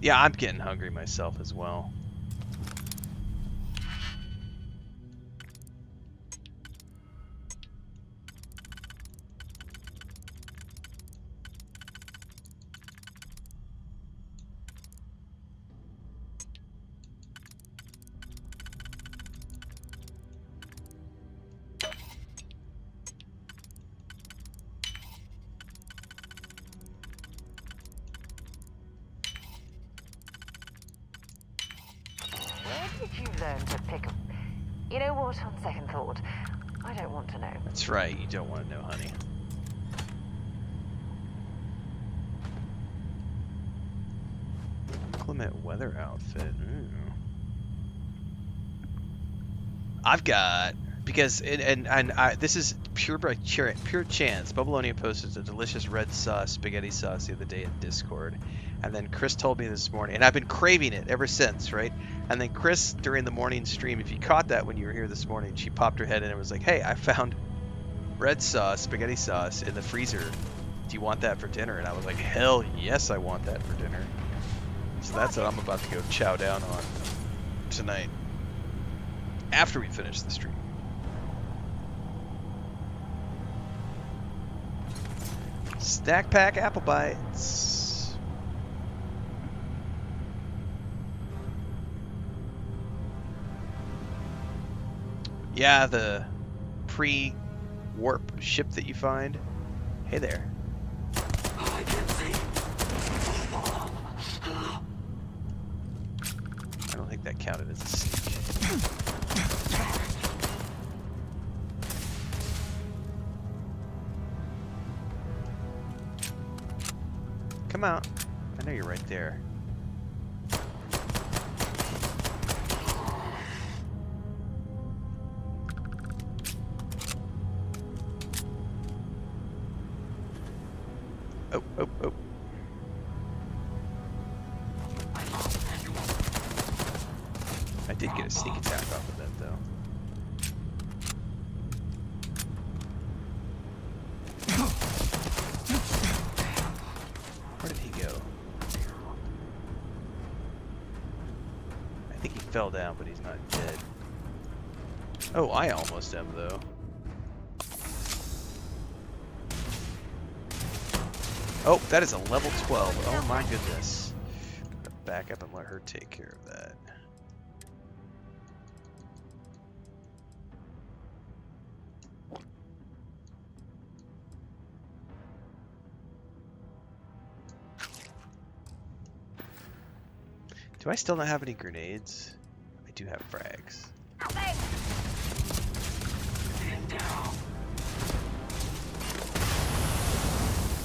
Yeah, I'm getting hungry myself as well. You learn to pick up. You know what, on second thought, I don't want to know. That's right, you don't want to know, honey. Inclement weather outfit. Ooh. I've got, because this is pure chance. Bubbleonia posted a delicious red sauce spaghetti sauce the other day in Discord, and then Chris told me this morning, and I've been craving it ever since, right? And then Chris, during the morning stream, if you caught that when you were here this morning, she popped her head in and was like, "Hey, I found red sauce spaghetti sauce in the freezer. Do you want that for dinner?" And I was like, "Hell yes, I want that for dinner." So that's what I'm about to go chow down on tonight, after we finish the stream. Snack pack apple bites. Yeah, the pre-warp ship that you find. Hey there. counted as a sneak. Come out. I know you're right there. Oh, oh, oh. I did get a sneak attack off of that, though. Where did he go? I think he fell down, but he's not dead. Oh, I almost am, though. Oh, that is a level 12. Oh my goodness. I'm gonna back up and let her take care of that. Do I still not have any grenades? I do have frags.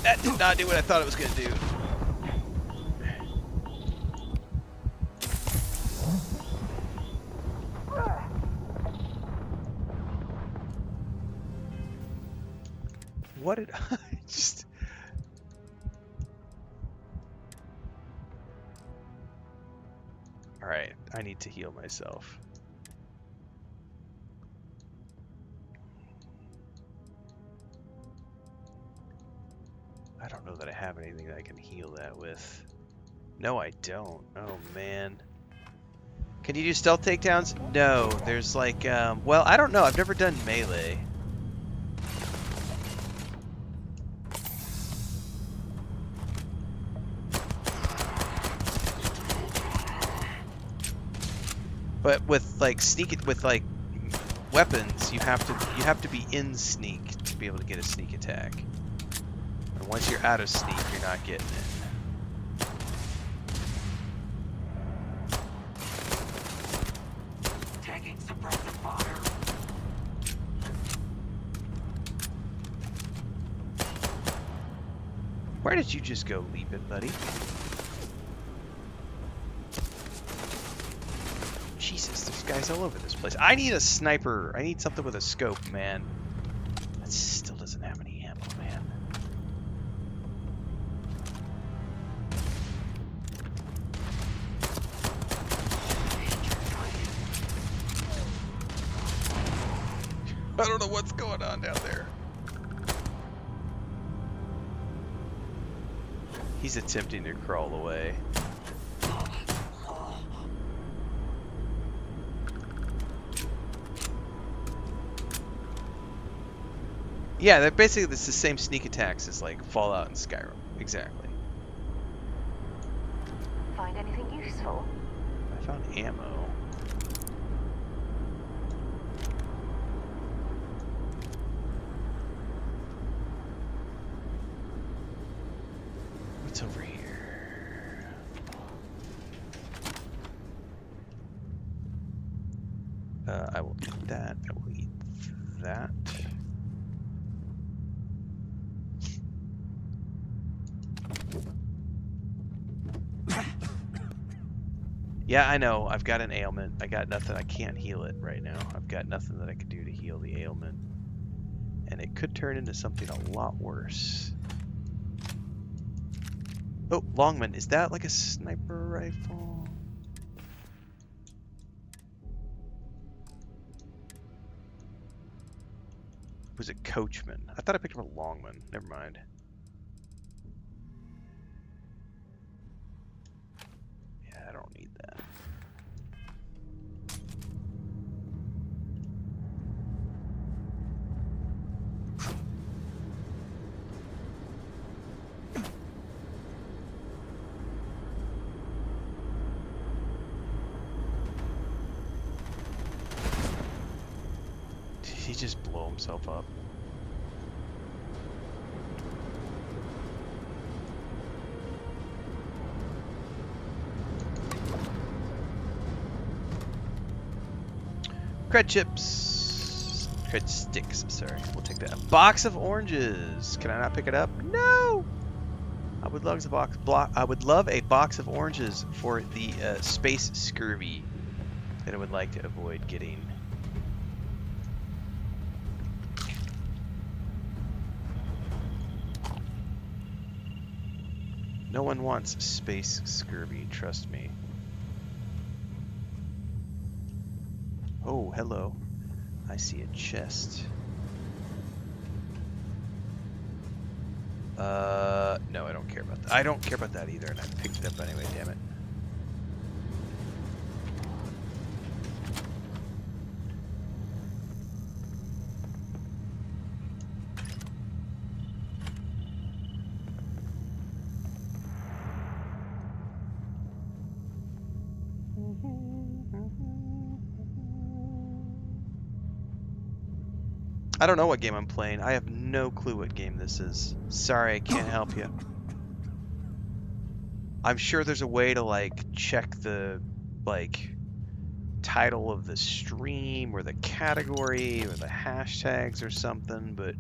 That did not do what I thought it was going to do. What did I just... Alright, I need to heal myself. I don't know that I have anything that I can heal that with. No, I don't. Oh, man. Can you do stealth takedowns? No, there's like, well, I don't know. I've never done melee. But with like with like weapons, you have to be in sneak to be able to get a sneak attack. And once you're out of sneak, you're not getting it. Taking suppressive fire. Where did you just go leaping, buddy? Jesus, there's guys all over this place. I need a sniper. I need something with a scope, man. That still doesn't have any ammo, man. I don't know what's going on down there. He's attempting to crawl away. Yeah, they're basically it's the same sneak attacks as like Fallout and Skyrim. Exactly. Find anything useful? I found ammo. What's over here? I will eat that. I will eat that. Yeah, I know. I've got an ailment. I got nothing. I can't heal it right now. I've got nothing that I can do to heal the ailment. And it could turn into something a lot worse. Oh, Longman. Is that like a sniper rifle? Was it Coachman? I thought I picked up a Longman. Never mind. Yeah, I don't need that. Did he just blow himself up? Cred chips. Cred sticks, sorry. We'll take that. A box of oranges. Can I not pick it up? No! I would love a box of oranges for the space scurvy that I would like to avoid getting. No one wants space scurvy, trust me. Oh, hello. I see a chest. No, I don't care about that. I don't care about that either, and I picked it up anyway, damn it. I don't know what game I'm playing. I have no clue what game this is. Sorry, I can't help you. I'm sure there's a way to like check the like title of the stream or the category or the hashtags or something, but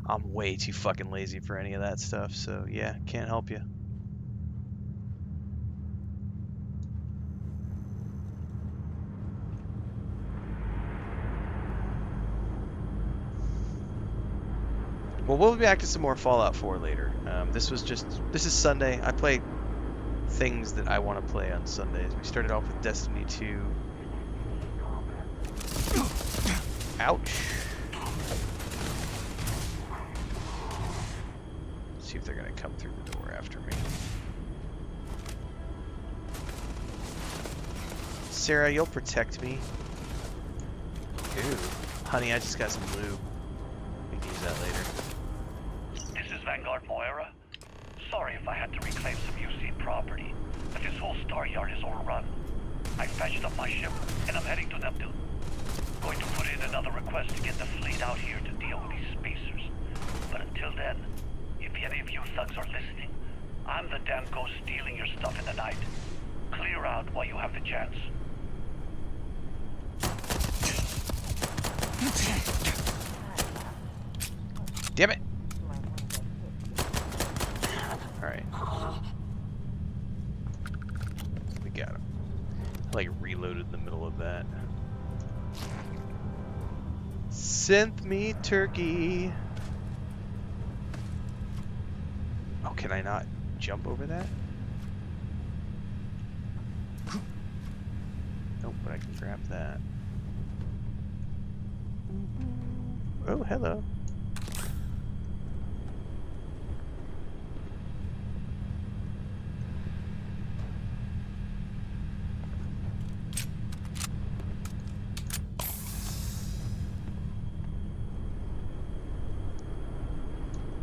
I'm way too fucking lazy for any of that stuff. So yeah, can't help you. Well, we'll be back to some more Fallout 4 later. This is Sunday. I play things that I want to play on Sundays. We started off with Destiny 2. Ouch. Let's see if they're going to come through the door after me. Sarah, you'll protect me. Ooh. Honey, I just got some lube. We can use that later. This is Vanguard Moira. Sorry if I had to reclaim some UC property, but this whole star yard is overrun. I fetched up my ship, and I'm heading to Neptune. Going to put in another request to get the fleet out here to deal with these spacers. But until then, if any of you thugs are listening, I'm the damn ghost stealing your stuff in the night. Clear out while you have the chance. Damn it! Alright. We got him. I like reloaded in the middle of that. Synth me turkey! Oh, can I not jump over that? Nope, but I can grab that. Oh, hello.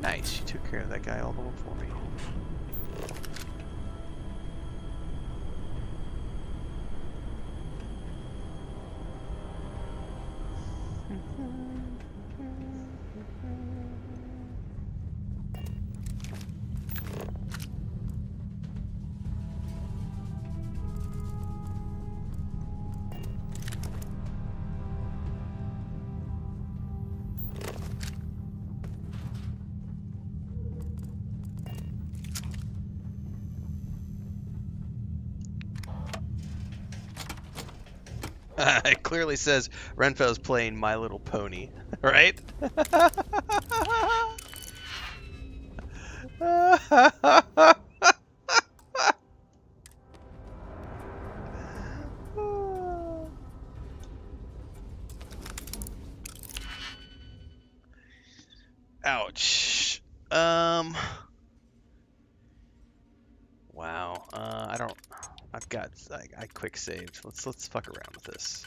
Nice, she took care of that guy all the way for me. It clearly says Renfail's playing My Little Pony, right? Ouch. Wow. I quick saved. Let's fuck around with this.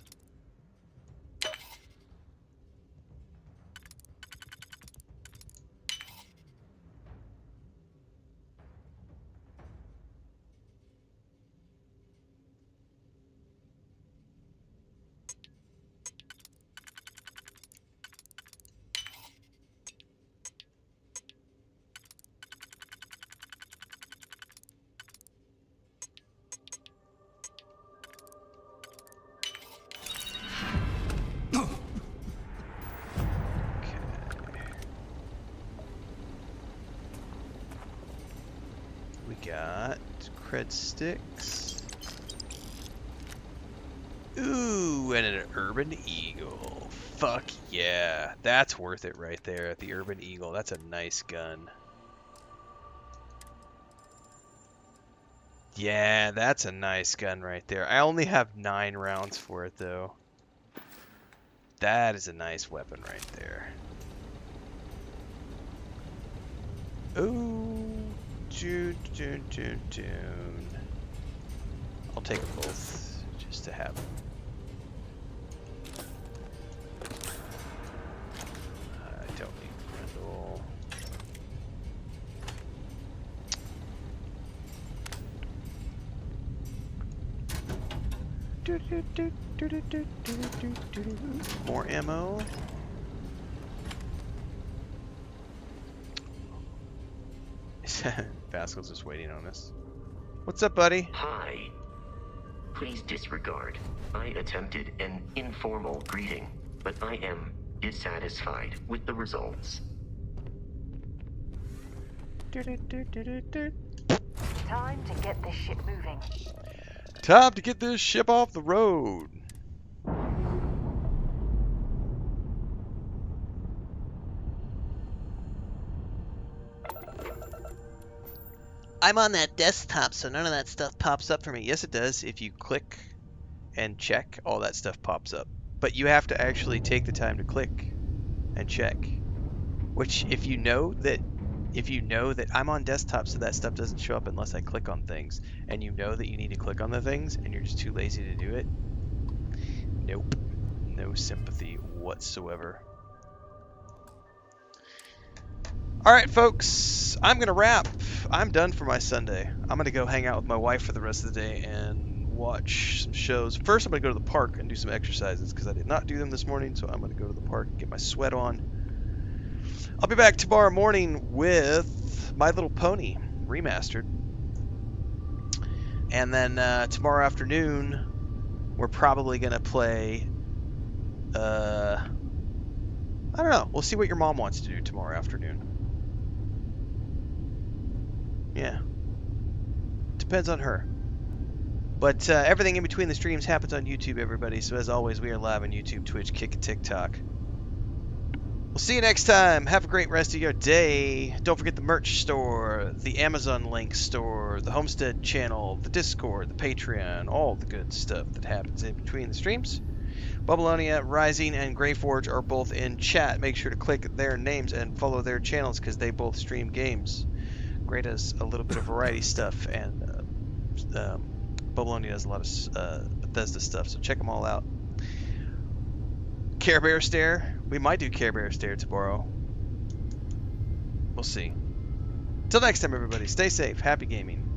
got cred sticks. Ooh, and an Urban Eagle. Fuck yeah. That's worth it right there. The Urban Eagle. That's a nice gun. Yeah, that's a nice gun right there. I only have 9 rounds for it, though. That is a nice weapon right there. Ooh. Tune. I'll take them both, just to have them. I don't need Grendel. More ammo. Pascal's just waiting on us. What's up, buddy? Hi. Please disregard. I attempted an informal greeting, but I am dissatisfied with the results. Time to get this ship moving. Time to get this ship off the road. I'm on that desktop, so none of that stuff pops up for me. Yes, it does. If you click and check, all that stuff pops up. But you have to actually take the time to click and check. Which, if you know that I'm on desktop, so that stuff doesn't show up unless I click on things, and you know that you need to click on the things, and you're just too lazy to do it, nope. No sympathy whatsoever. Alright, folks, I'm going to wrap. I'm done for my Sunday. I'm going to go hang out with my wife for the rest of the day and watch some shows. First, I'm going to go to the park and do some exercises, because I did not do them this morning, so I'm going to go to the park and get my sweat on. I'll be back tomorrow morning with My Little Pony Remastered. And then tomorrow afternoon, we're probably going to play... I don't know. We'll see what your mom wants to do tomorrow afternoon. Yeah. Depends on her. But everything in between the streams happens on YouTube, everybody. So as always, we are live on YouTube, Twitch, Kick, and TikTok. We'll see you next time. Have a great rest of your day. Don't forget the merch store, the Amazon link store, the Homestead channel, the Discord, the Patreon, all the good stuff that happens in between the streams. Babylonia, Rising, and Greyforge are both in chat. Make sure to click their names and follow their channels because they both stream games. Grey does a little bit of variety stuff, and Babylonia does a lot of Bethesda stuff, so check them all out. Care Bear Stare. We might do Care Bear Stare tomorrow. We'll see. Till next time, everybody. Stay safe. Happy gaming.